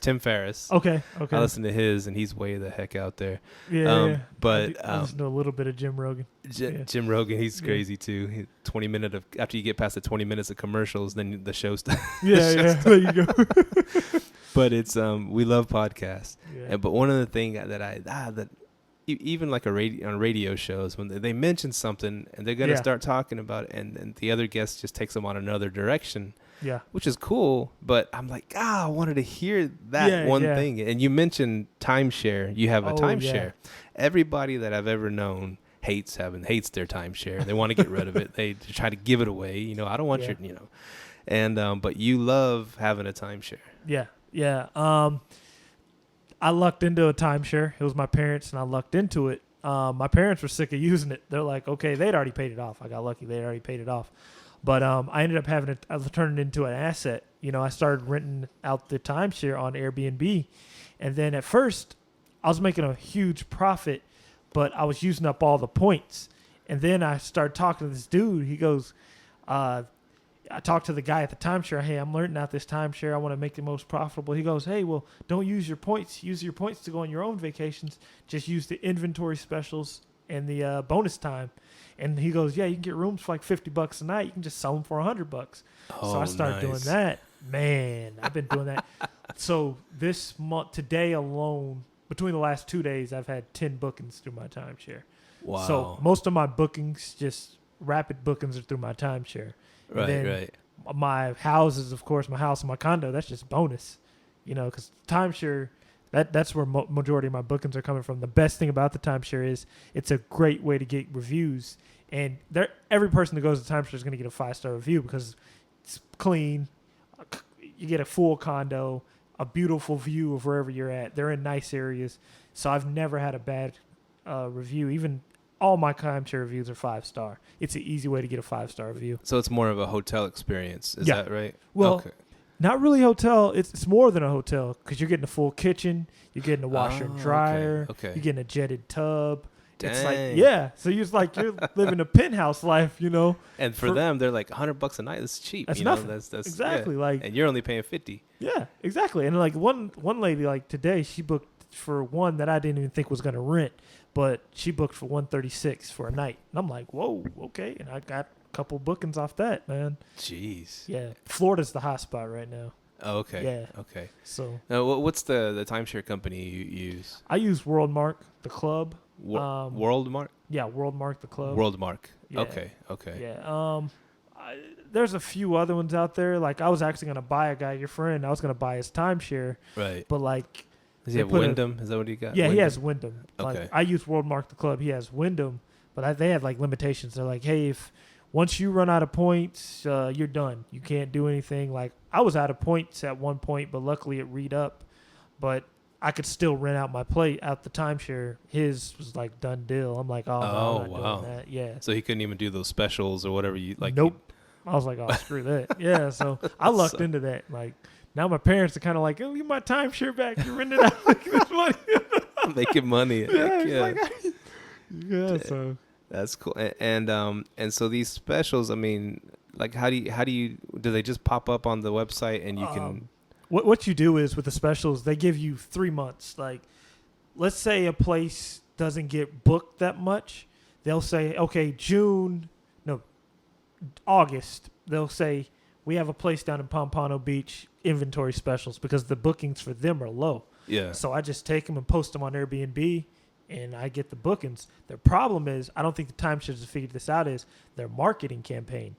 Tim Ferriss. Okay. I listen to his, and he's way the heck out there. Yeah. But I listen to a little bit of Jim Rogan. Jim Rogan, he's crazy too. 20 minutes after you get past the 20 minutes of commercials, then the show starts. There you go. But it's we love podcasts. Yeah. But one of the things that even like on radio shows, when they mention something and they're gonna start talking about it, and the other guest just takes them on another direction. Yeah. Which is cool, but I'm like, I wanted to hear that one thing. And you mentioned timeshare. You have a timeshare. Yeah. Everybody that I've ever known hates their timeshare. They want to get rid of it. They try to give it away. You know, I don't want your, you know. And but you love having a timeshare. Yeah. I lucked into a timeshare. It was my parents, and I lucked into it. My parents were sick of using it. They're like, okay, they'd already paid it off. I got lucky. They'd already paid it off. But I ended up turning it into an asset. You know, I started renting out the timeshare on Airbnb. And then at first, I was making a huge profit, but I was using up all the points. And then I started talking to this dude. He goes, I talked to the guy at the timeshare. Hey, I'm renting out this timeshare. I want to make it most profitable. He goes, hey, well, don't use your points. Use your points to go on your own vacations. Just use the inventory specials and the bonus time. And he goes, yeah, you can get rooms for like $50 a night. You can just sell them for $100. So I started doing that. Man, I've been doing that. So this month, today alone, between the last 2 days, I've had 10 bookings through my timeshare. Wow. So most of my bookings, just rapid bookings, are through my timeshare. Right. My houses, of course, my house and my condo, that's just bonus. You know, because timeshare, that's where majority of my bookings are coming from. The best thing about the timeshare is it's a great way to get reviews. And every person that goes to timeshare is going to get a 5-star review because it's clean. You get a full condo, a beautiful view of wherever you're at. They're in nice areas. So I've never had a bad review. Even all my timeshare reviews are 5-star. It's an easy way to get a 5-star review. So it's more of a hotel experience. Is that right? Well, okay. Not really a hotel. It's more than a hotel because you're getting a full kitchen. You're getting a washer and dryer. Okay. You're getting a jetted tub. Dang. It's like, so you're living a penthouse life, you know. And for them, they're like $100 a night. That's cheap. That's nothing. That's exactly like. And you're only paying $50. Yeah, exactly. And like one lady, like today, she booked for one that I didn't even think was gonna rent, but she booked for $136 for a night. And I'm like, whoa, okay. And I got a couple bookings off that, man. Jeez. Yeah, Florida's the hot spot right now. Oh, okay. Yeah. Okay. So. Now, what's the timeshare company you use? I use WorldMark, the club. WorldMark? Yeah, WorldMark, the club. WorldMark. Yeah. Okay. Yeah. There's a few other ones out there. Like I was actually gonna buy a guy, your friend. I was gonna buy his timeshare. Right. But like. Does he have Wyndham? Is that what he got? Yeah, Wyndham? he has Wyndham. Okay. Like I use WorldMark, the club. He has Wyndham, but they have like limitations. They're like, hey, if once you run out of points, you're done. You can't do anything. Like I was out of points at one point, but luckily it read up. But I could still rent out my plate out the timeshare. His was like done deal. I'm like, no, I'm not doing that. Yeah. So he couldn't even do those specials or whatever you like. Nope. I was like, oh, screw that. Yeah. So I lucked into that. Like now my parents are kind of like, oh, give my timeshare back. You're renting out making this money. Making money. Yeah. So that's cool. And so these specials, I mean, like how do they just pop up on the website and you can? What you do is with the specials, they give you 3 months. Like, let's say a place doesn't get booked that much. They'll say, okay, August. They'll say, we have a place down in Pompano Beach, inventory specials, because the bookings for them are low. Yeah. So I just take them and post them on Airbnb, and I get the bookings. Their problem is, I don't think the timeshares have figured this out, is their marketing campaign,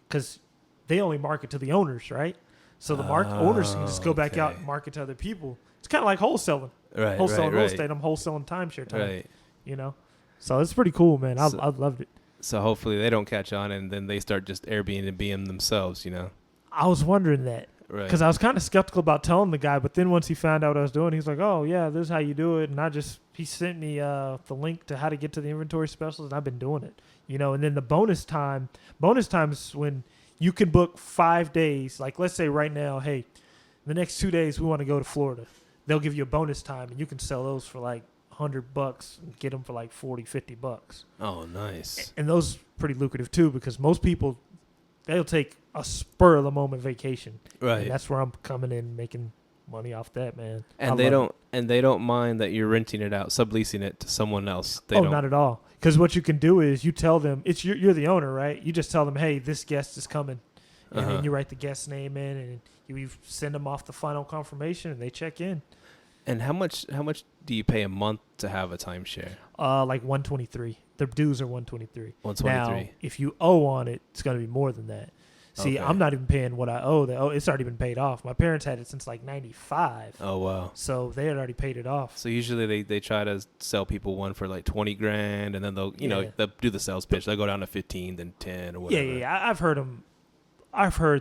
because they only market to the owners, right? So the owners can just go back out and market to other people. It's kind of like wholesaling. Wholesaling real estate. I'm wholesaling timeshare time. Right. You know? So it's pretty cool, man. I loved it. So hopefully they don't catch on, and then they start just Airbnb themselves, you know? I was wondering that. Right. Because I was kind of skeptical about telling the guy, but then once he found out what I was doing, he's like, oh, yeah, this is how you do it. And he sent me the link to how to get to the inventory specials, and I've been doing it. You know, and then the bonus time is when you can book 5 days. Like, let's say right now, hey, the next 2 days we want to go to Florida. They'll give you a bonus time, and you can sell those for like $100 and get them for like $40-$50. Oh, nice. And those are pretty lucrative too, because most people, they'll take a spur of the moment vacation. Right. And that's where I'm coming in making money off that, man. And they don't mind that you're renting it out, subleasing it to someone else. Not at all. Because what you can do is you tell them, you're the owner, right? You just tell them, hey, this guest is coming. And then you write the guest's name in, and you send them off the final confirmation, and they check in. And how much do you pay a month to have a timeshare? Like $123. The dues are $123. $123. Now, if you owe on it, it's going to be more than that. See, I'm not even paying what I owe. It's already been paid off. My parents had it since like 95. Oh, wow. So they had already paid it off. So usually they try to sell people one for like $20,000, and then they'll do the sales pitch. They'll go down to 15, then 10 or whatever. Yeah. I've heard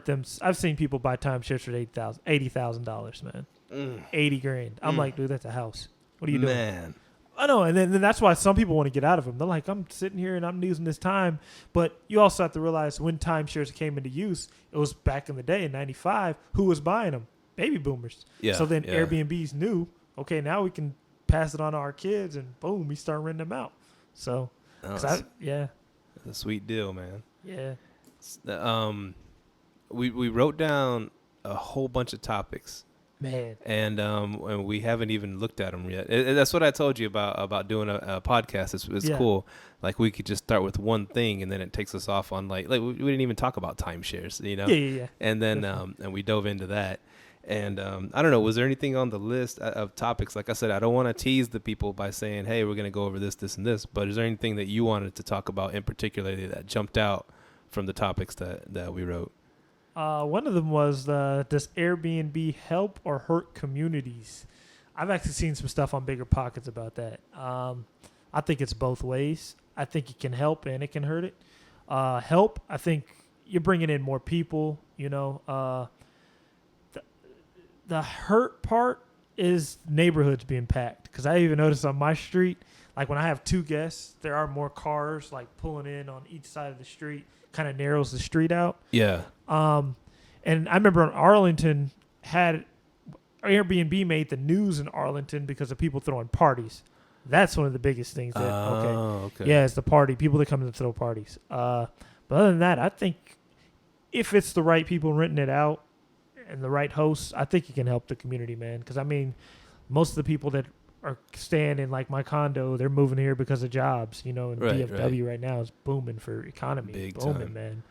them. I've seen people buy timeshares for $80,000, man. $80,000. I'm like, dude, that's a house. What are you doing? Man. I know, and then that's why some people want to get out of them. They're like, I'm sitting here and I'm using this time. But you also have to realize when timeshares came into use, it was back in the day in 95. Who was buying them? Baby boomers. Yeah, so then Airbnbs knew, okay, now we can pass it on to our kids, and boom, we start renting them out. So, that's a sweet deal, man. Yeah. We wrote down a whole bunch of topics. Man. And we haven't even looked at them yet. That's what I told you about doing a podcast. It's cool. Like, we could just start with one thing, and then it takes us off on like we didn't even talk about timeshares, you know? Yeah. And then and we dove into that. And I don't know, was there anything on the list of topics? Like I said, I don't want to tease the people by saying, hey, we're going to go over this, this, and this. But is there anything that you wanted to talk about in particular that jumped out from the topics that we wrote? One of them was, does Airbnb help or hurt communities? I've actually seen some stuff on biggerpockets about that. I think it's both ways. I think it can help and it can hurt it. Help, I think you're bringing in more people, you know. The hurt part is neighborhoods being packed. Because I even noticed on my street, like when I have 2 guests, there are more cars like pulling in on each side of the street. Kind of narrows the street out. Yeah. And I remember in Arlington Airbnb made the news in Arlington because of people throwing parties. That's one of the biggest things. Okay. Yeah, it's the party. People that come in to throw parties. But other than that, I think if it's the right people renting it out and the right hosts, I think it can help the community, man. Because, I mean, most of the people that are staying in like my condo, they're moving here because of jobs, you know, and DFW right now is booming for economy. Big booming, time. Man.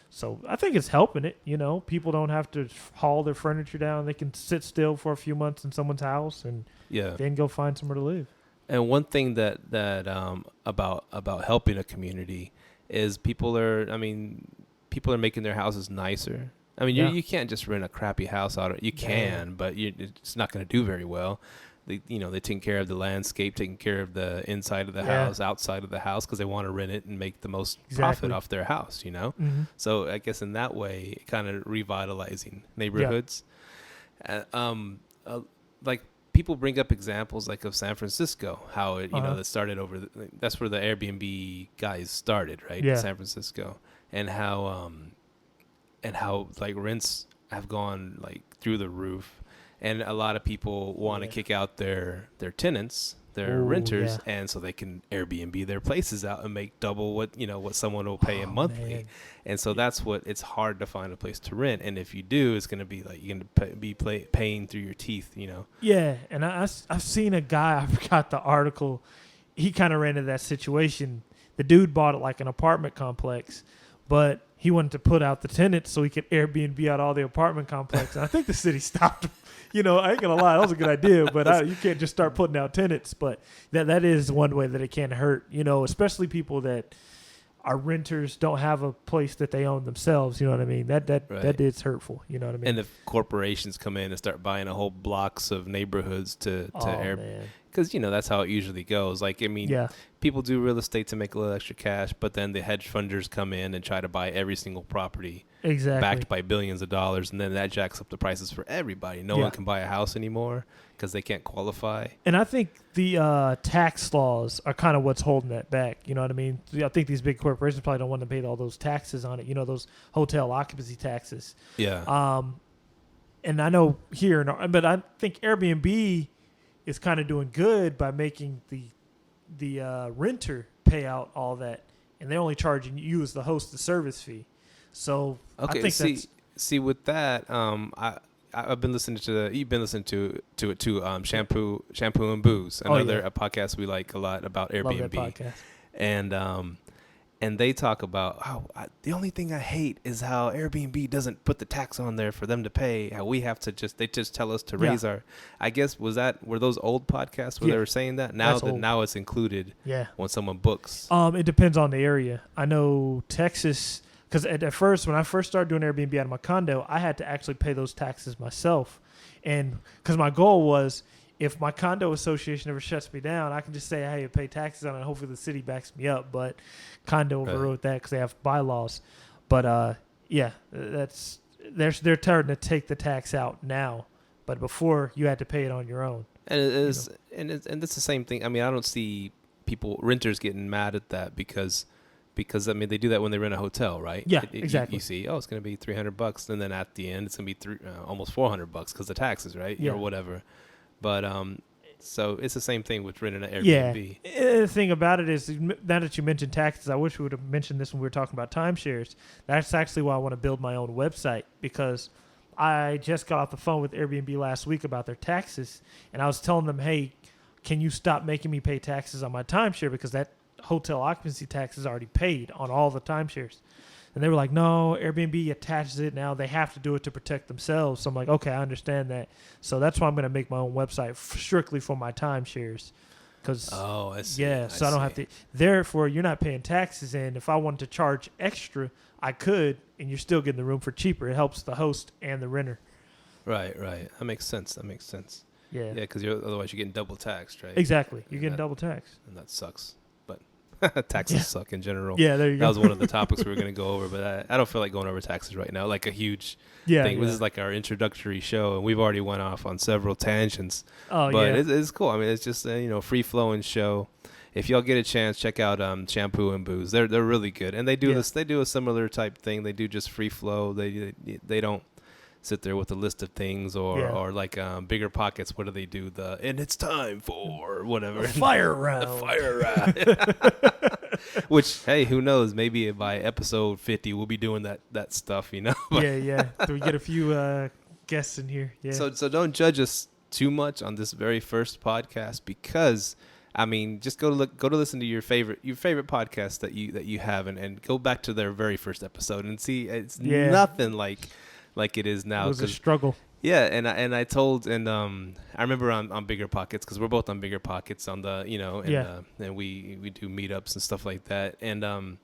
So I think it's helping it, you know. People don't have to haul their furniture down. They can sit still for a few months in someone's house and then go find somewhere to live. And one thing that about helping a community is people are making their houses nicer. I mean, you can't just rent a crappy house out. You can, but it's not going to do very well. They taking care of the landscape, taking care of the inside of the house, outside of the house, because they want to rent it and make the most profit off their house, you know? Mm-hmm. So I guess in that way, kind of revitalizing neighborhoods. Like people bring up examples like of San Francisco, how it, that started that's where the Airbnb guys started, right? Yeah. San Francisco. And how like rents have gone like through the roof. And a lot of people want to kick out their tenants, their renters, and so they can Airbnb their places out and make double what someone will pay monthly. Man. And so that's it's hard to find a place to rent. And if you do, it's going to be like you're going to be paying through your teeth, you know. Yeah, and I've seen a guy, I forgot the article, he kind of ran into that situation. The dude bought it like an apartment complex, but he wanted to put out the tenants so he could Airbnb out all the apartment complex. And I think the city stopped him. I ain't gonna lie, that was a good idea, but you can't just start putting out tenants. But that is one way that it can hurt, especially people that are renters, don't have a place that they own themselves. You know what I mean? That is hurtful. You know what I mean? And if corporations come in and start buying a whole blocks of neighborhoods to Airbnb, because that's how it usually goes. Like, I mean, people do real estate to make a little extra cash, but then the hedge funders come in and try to buy every single property, backed by billions of dollars, and then that jacks up the prices for everybody. No one can buy a house anymore because they can't qualify. And I think the tax laws are kind of what's holding that back. You know what I mean? I think these big corporations probably don't want to pay all those taxes on it. Those hotel occupancy taxes. Yeah. And I know but I think Airbnb is kind of doing good by making the renter pay out all that, and they're only charging you as the host the service fee. So okay, I think see with that, I've been listening to you've been listening to it too. Shampoo and Booze, another a podcast we like a lot about Airbnb. Love that podcast. And they talk about the only thing I hate is how Airbnb doesn't put the tax on there for them to pay. How we have to they just tell us to raise our. I guess were those old podcasts where they were saying that? Now it's included. Yeah. When someone books. It depends on the area. I know Texas, because at first when I first started doing Airbnb out of my condo, I had to actually pay those taxes myself, and because my goal was, if my condo association ever shuts me down, I can just say, hey, I pay taxes on it. Hopefully the city backs me up. But condo overrode that because they have bylaws. But they're starting to take the tax out now. But before, you had to pay it on your own. And it is, and it's the same thing. I mean, I don't see renters getting mad at that because I mean, they do that when they rent a hotel, right? Yeah, exactly. You see, it's going to be $300, and then at the end, it's going to be almost $400 because the taxes, right? Yeah. Or whatever. But so it's the same thing with renting an Airbnb. Yeah. The thing about it is, now that you mentioned taxes, I wish we would have mentioned this when we were talking about timeshares. That's actually why I want to build my own website, because I just got off the phone with Airbnb last week about their taxes, and I was telling them, hey, can you stop making me pay taxes on my timeshare, because that hotel occupancy tax is already paid on all the timeshares. And they were like, no, Airbnb attaches it now. They have to do it to protect themselves. So I'm like, okay, I understand that. So that's why I'm going to make my own website strictly for my timeshares. I see. Yeah, so I don't have to. Therefore, you're not paying taxes. And if I wanted to charge extra, I could, and you're still getting the room for cheaper. It helps the host and the renter. Right. That makes sense. Yeah. Yeah, because otherwise you're getting double taxed, right? Exactly. You're getting double taxed. And that sucks. Taxes suck in general. Yeah, there you go. That was one of the topics we were going to go over, but I don't feel like going over taxes right now, like a huge thing. This is like our introductory show, and we've already went off on several tangents. But it's cool. I mean, it's just a free-flowing show. If y'all get a chance, check out Shampoo and Booze. They're really good, and they do this. They do a similar type thing. They do just free flow. They don't sit there with a list of things or like Bigger Pockets. What do they do? And it's time for whatever. A fire round. A fire round. Which, hey, who knows? Maybe by episode 50, we'll be doing that stuff, Yeah. So we get a few guests in here. Yeah. So don't judge us too much on this very first podcast, because I mean, just go to listen to your favorite podcast that you have and go back to their very first episode and see it's nothing like it is now. It was a struggle. Yeah, and I remember on Bigger Pockets, because we're both on Bigger Pockets on the and we do meetups and stuff like that. And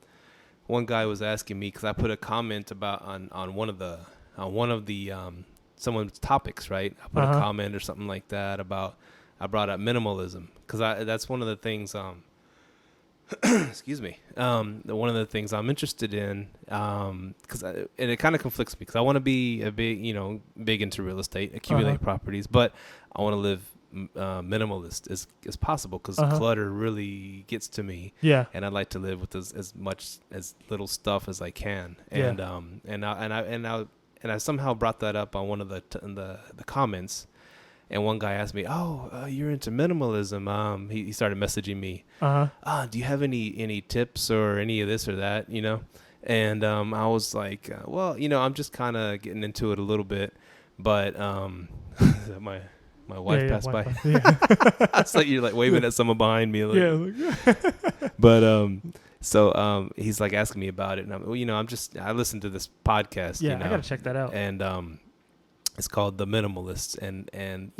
one guy was asking me, because I put a comment about on one of the someone's topics, right? I put a comment or something like that about, I brought up minimalism, because that's one of the things. Excuse me. One of the things I'm interested in, because and it kind of conflicts me, because I want to be big into real estate, accumulate properties, but I want to live minimalist as possible, because clutter really gets to me. Yeah. And I'd like to live with as much as little stuff as I can. And I somehow brought that up on one of the comments. And one guy asked me, you're into minimalism. He started messaging me. Do you have any tips or any of this or that, And I was like, I'm just kind of getting into it a little bit. But my wife passed by. Yeah. I thought you're like waving at someone behind me. Like, but So he's like asking me about it, and I listen to this podcast. Yeah, I gotta check that out. And it's called The Minimalists, and and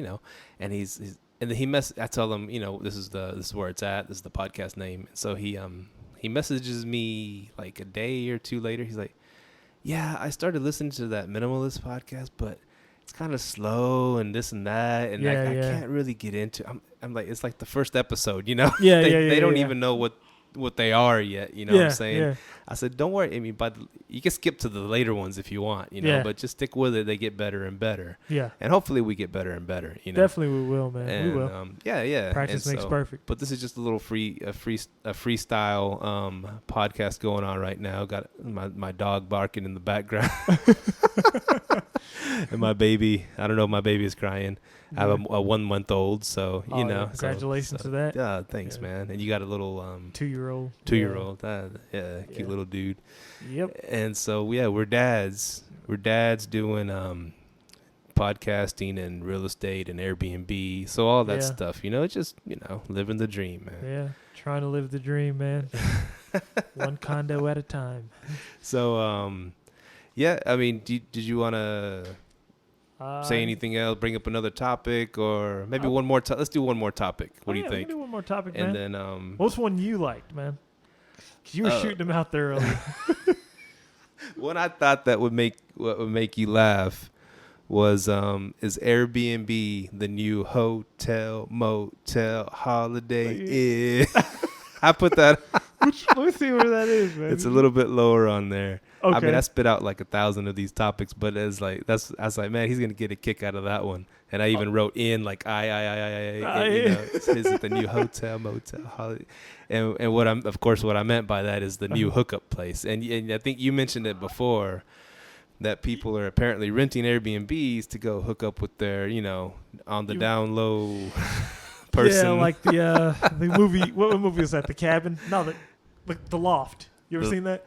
he's and he I tell him, this is where it's at. This is the podcast name. And so he messages me like a day or two later. He's like, yeah, I started listening to that minimalist podcast, but it's kind of slow and this and that, and I can't really get into. I'm like, it's like the first episode, Yeah, they don't even know what they are yet, what I'm saying? Yeah. I said, don't worry. I mean, you can skip to the later ones if you want, but just stick with it. They get better and better. Yeah. And hopefully we get better and better, Definitely we will, man. And, we will. Yeah. Practice makes perfect. But this is just a little freestyle podcast going on right now. Got my dog barking in the background. And my baby, I don't know if my baby is crying. I have a 1 month old, so congratulations to that. Yeah, thanks, man. And you got a little 2-year-old. 2-year-old, cute little dude. Yep. And so we're dads. We're dads doing podcasting and real estate and Airbnb, so all that stuff. Just living the dream, man. Yeah, trying to live the dream, man. One condo at a time. So I mean, did you want to say anything else? Bring up another topic, or maybe one more? Let's do one more topic. What do you think? We can do one more topic, and man. then what's one you liked, man? 'Cause you were shooting them out there earlier. One I thought that would make you laugh was is Airbnb the new hotel motel holiday? I put that. Let me see where that is, man. It's a little bit lower on there. Okay. I mean, I spit out like 1,000 of these topics, but I was like, man, he's gonna get a kick out of that one. And I even wrote in like, is it the new hotel motel holiday? And what I meant by that is the new hookup place. And I think you mentioned it before, that people are apparently renting Airbnbs to go hook up with their, on the down low person. Yeah, like the movie. What movie was that? The Cabin? No, the Loft. You ever seen that?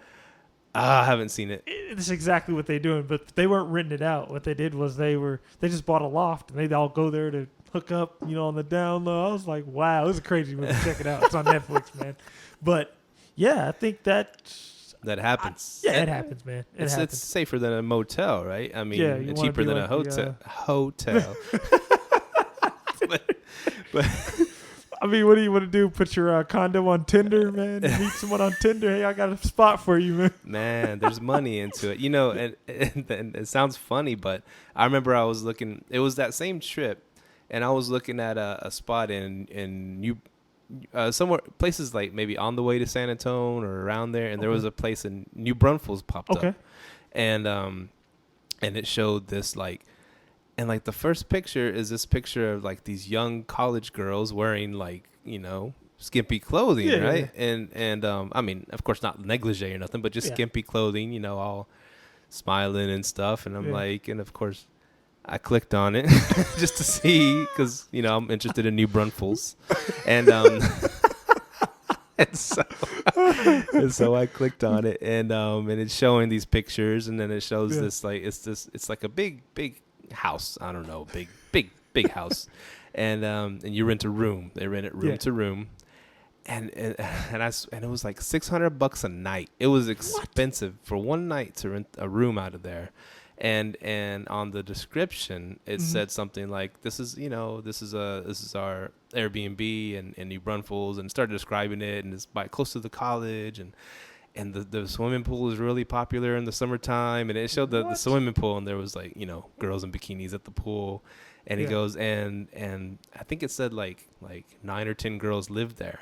I haven't seen it. It's exactly what they're doing, but they weren't renting it out. What they did was they just bought a loft and they'd all go there to hook up, on the down low. I was like, wow, it was a crazy movie. Check it out. It's on Netflix, man. But yeah, I think that happens. It happens, man. It's safer than a motel, right? I mean, it's cheaper than a hotel. But I mean, what do you want to do? Put your condo on Tinder, man? Meet someone on Tinder? Hey, I got a spot for you, man. Man, there's money into it. And it sounds funny, but I remember I was looking. It was that same trip, and I was looking at a spot in somewhere, places like maybe on the way to San Antonio or around there, and there was a place in New Braunfels popped up, and it showed this like. And like the first picture is this picture of like these young college girls wearing like, skimpy clothing, right? Yeah. And I mean, of course not negligee or nothing, but just skimpy clothing, all smiling and stuff. And I'm like, and of course I clicked on it just to see, because, I'm interested in New Braunfels. And and so I clicked on it, and it's showing these pictures, and then it shows this like it's like a big house. I don't know, big house, and you rent a room. They rent it room to room, and it was like $600 a night. It was expensive for one night to rent a room out of there, and on the description it said something like, this is our Airbnb in New Braunfels, and started describing it, and it's close to the college, and the swimming pool is really popular in the summertime. And it showed the swimming pool, and there was like, girls in bikinis at the pool. And he goes, and I think it said like 9 or 10 girls lived there.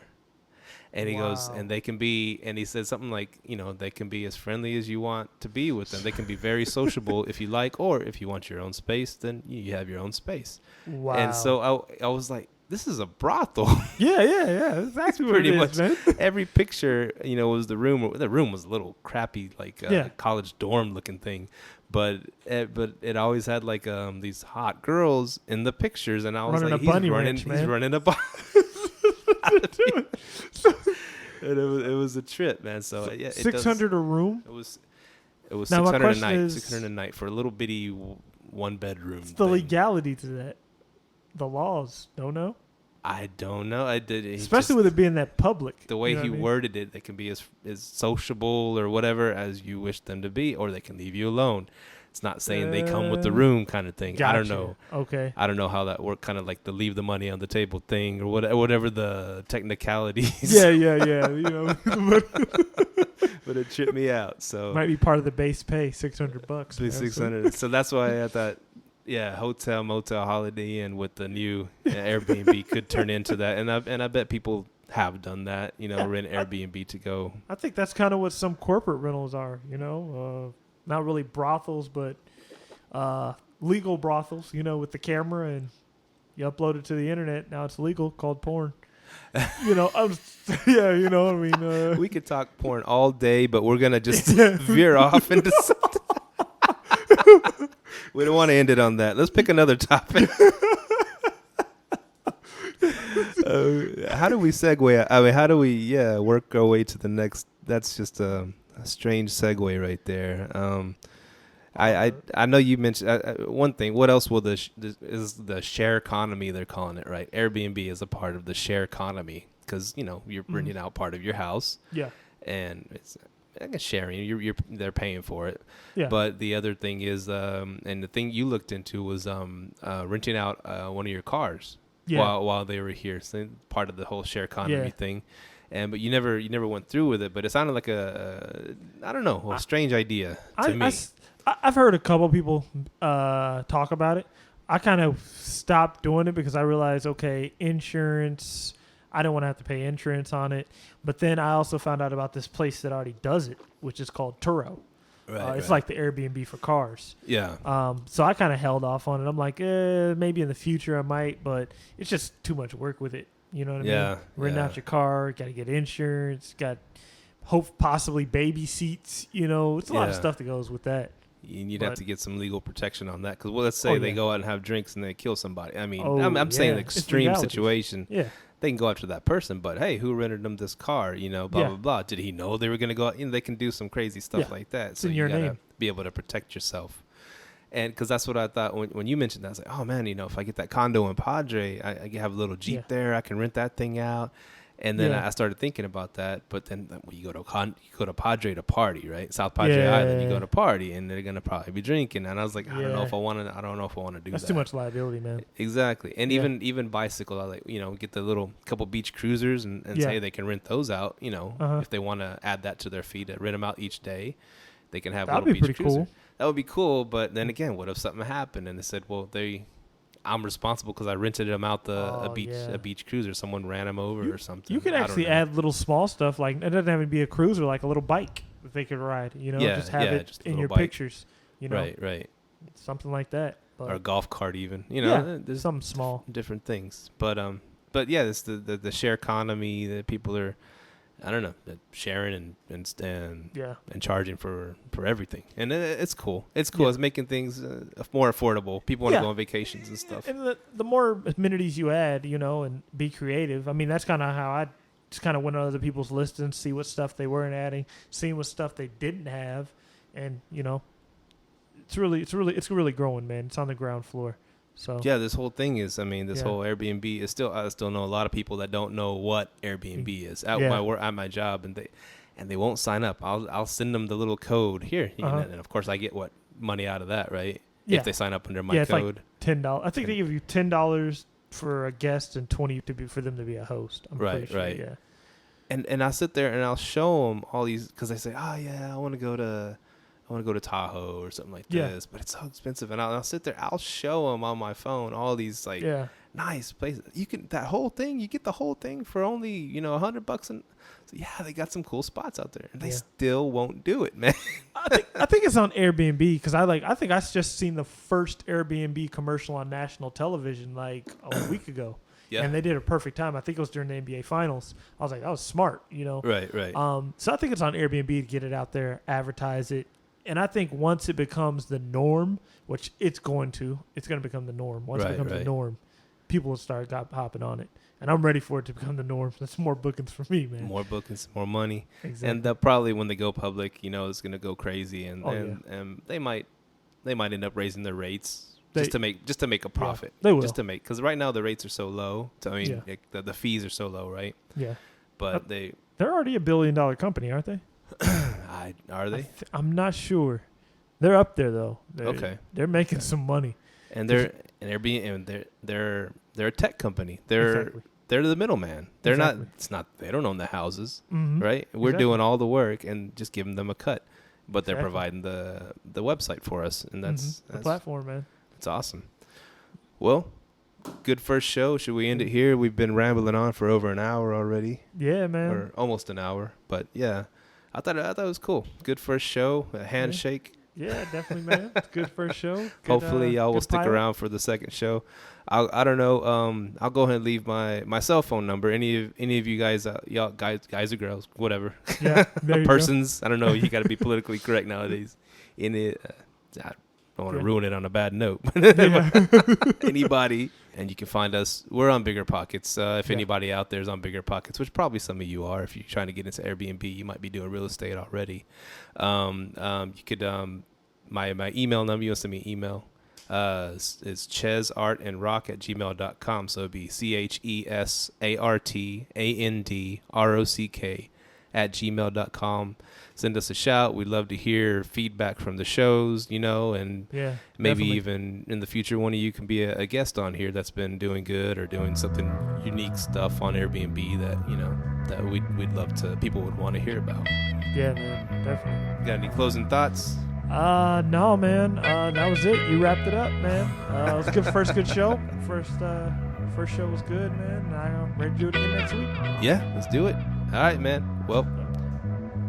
And he goes, and they can be, and he said something like, they can be as friendly as you want to be with them. They can be very sociable if you like, or if you want your own space, then you have your own space. Wow. And so I was like, this is a brothel. Yeah. That's actually what pretty it much is, man. Every picture, was the room. The room was a little crappy, like college dorm looking thing, but it always had like these hot girls in the pictures, and I was like, he's running a bunny. And it was a trip, man. So yeah, $600 a room. It was $600 a night. $600 a night for a little bitty 1 bedroom. It's the legality to that. The laws. Don't know. I don't know. I did, especially with it being that public. The way he worded it, they can be as sociable or whatever as you wish them to be, or they can leave you alone. It's not saying they come with the room kind of thing. Gotcha. I don't know. Okay. I don't know how that worked, kind of like the leave the money on the table thing or whatever the technicalities. Yeah. You know, but it tripped me out. So might be part of the base pay, $600. $600. So that's why I thought, yeah, hotel, motel, Holiday Inn with the new Airbnb could turn into that, and I bet people have done that. You know, rent Airbnb to go. I think that's kind of what some corporate rentals are. You know. Not really brothels, but legal brothels, you know, with the camera, and you upload it to the internet. Now it's legal, called porn. You know, you know what I mean? We could talk porn all day, but we're going to just veer off into something. We don't want to end it on that. Let's pick another topic. How do we segue? I mean, how do we, work our way to the next? That's just a strange segue right there. I know you mentioned one thing. What else will is the share economy they're calling it, right? Airbnb is a part of the share economy because you know you're renting out part of your house. Yeah. And it's I guess sharing. They're paying for it. Yeah. But the other thing is, and the thing you looked into was renting out one of your cars. Yeah. While they were here, so part of the whole share economy thing. But you never went through with it. But it sounded like a strange idea to me. I've heard a couple people talk about it. I kind of stopped doing it because I realized, okay, insurance. I don't want to have to pay insurance on it. But then I also found out about this place that already does it, which is called Turo. It's like the Airbnb for cars. Yeah. So I kind of held off on it. I'm like, maybe in the future I might, but it's just too much work with it. You know what I mean? Renting out your car, got to get insurance, got possibly baby seats. You know, it's a lot of stuff that goes with that. You'd have to get some legal protection on that because, let's say they go out and have drinks and they kill somebody. I mean, I'm saying an extreme situation. Yeah. They can go after that person, but hey, who rented them this car? You know, blah, blah, blah. Did he know they were going to go out? You know, they can do some crazy stuff like that. So you got to be able to protect yourself. And because that's what I thought when you mentioned that, I was like, oh man, you know, if I get that condo in Padre, I have a little Jeep there. I can rent that thing out. And then I started thinking about that. But then when you go to Padre to party, right? South Padre Island, you go to party, and they're gonna probably be drinking. And I was like, I don't know if I want to do that. That's too much liability, man. Exactly. And even bicycle, I like, you know, get the little couple beach cruisers and say they can rent those out. You know, if they want to add that to their fee, to rent them out each day, they can have a little beach cruiser. Cool. That would be cool. But then again, what if something happened and they said, well, I'm responsible because I rented them out a beach cruiser. Someone ran them over or something. You could actually add little small stuff, like it doesn't have to be a cruiser, like a little bike that they could ride. You know, just have it just in your pictures. You know, right, something like that, or a golf cart even. You know, there's something small, different things. But yeah, it's the share economy that people are. I don't know, sharing and charging for everything, and it's cool. It's cool. It's making things more affordable. People want to go on vacations and stuff. And the more amenities you add, you know, and be creative. I mean, that's kind of how I just kind of went on other people's lists and see what stuff they weren't adding, seeing what stuff they didn't have, and you know, it's really growing, man. It's on the ground floor. So yeah, this whole thing is, I mean, whole Airbnb is still, I still know a lot of people that don't know what Airbnb is at my work, at my job, and they won't sign up. I'll send them the little code here, and of course I get what money out of that, right? Yeah. If they sign up under my code. It's like $10. I think they give you $10 for a guest and $20 for them to be a host. I'm pretty sure. Right. Yeah. And I'll sit there and I'll show them all these because they say, oh yeah, I want to go to Tahoe or something like this, but it's so expensive. And I'll sit there, I'll show them on my phone all these nice places. You get the whole thing for only, $100. And so they got some cool spots out there, and they still won't do it, man. I think it's on Airbnb because I think I just seen the first Airbnb commercial on national television like a week ago. Yeah. And they did a perfect time. I think it was during the NBA Finals. I was like, that was smart, Right. So I think it's on Airbnb to get it out there, advertise it. And I think once it becomes the norm, which it's going to become the norm. Once it becomes the norm, people will start hopping on it. And I'm ready for it to become the norm. That's more bookings for me, man. More bookings, more money. Exactly. And they'll probably, when they go public, it's going to go crazy. And they might end up raising their rates just to make a profit. Yeah, they will. Just to make, because right now the rates are so low. The fees are so low, right? Yeah. But they're already $1 billion company, aren't they? Are they? I'm not sure. They're up there though. They're making some money. And they're a tech company. They're the middleman. They're not. They don't own the houses, right? We're doing all the work and just giving them a cut, but they're providing the website for us, and that's the platform, man. It's awesome. Well, good first show. Should we end it here? We've been rambling on for over an hour already. Yeah, man. Or almost an hour, but yeah, I thought it was cool. Good first show. A handshake. Yeah, definitely, man. Good first show. Good, hopefully, y'all will stick around for the second show. I don't know. I'll go ahead and leave my cell phone number. Any of you guys, y'all guys or girls, whatever. Yeah, there persons. Go. I don't know. You got to be politically correct nowadays. I don't want to ruin it on a bad note. Anybody, and you can find us. We're on Bigger Pockets. If anybody out there is on Bigger Pockets, which probably some of you are. If you're trying to get into Airbnb, you might be doing real estate already. You could my email number. You want to send me an email? Is chesartandrock@gmail.com. So it'd be chesartandrock@gmail.com. Send us a shout. We'd love to hear feedback from the shows, and maybe even in the future, one of you can be a guest on here that's been doing good or doing something unique stuff on Airbnb that we'd love to, people would want to hear about. Yeah, man, definitely. Got any closing thoughts? No, man. That was it. You wrapped it up, man. It was a good show. First show was good, man. I'm ready to do it again next week. Yeah, let's do it. All right, man. Well,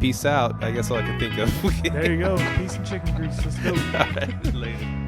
peace out. I guess all I can think of. There you go. Peace and chicken grease. Let's go. All right, later.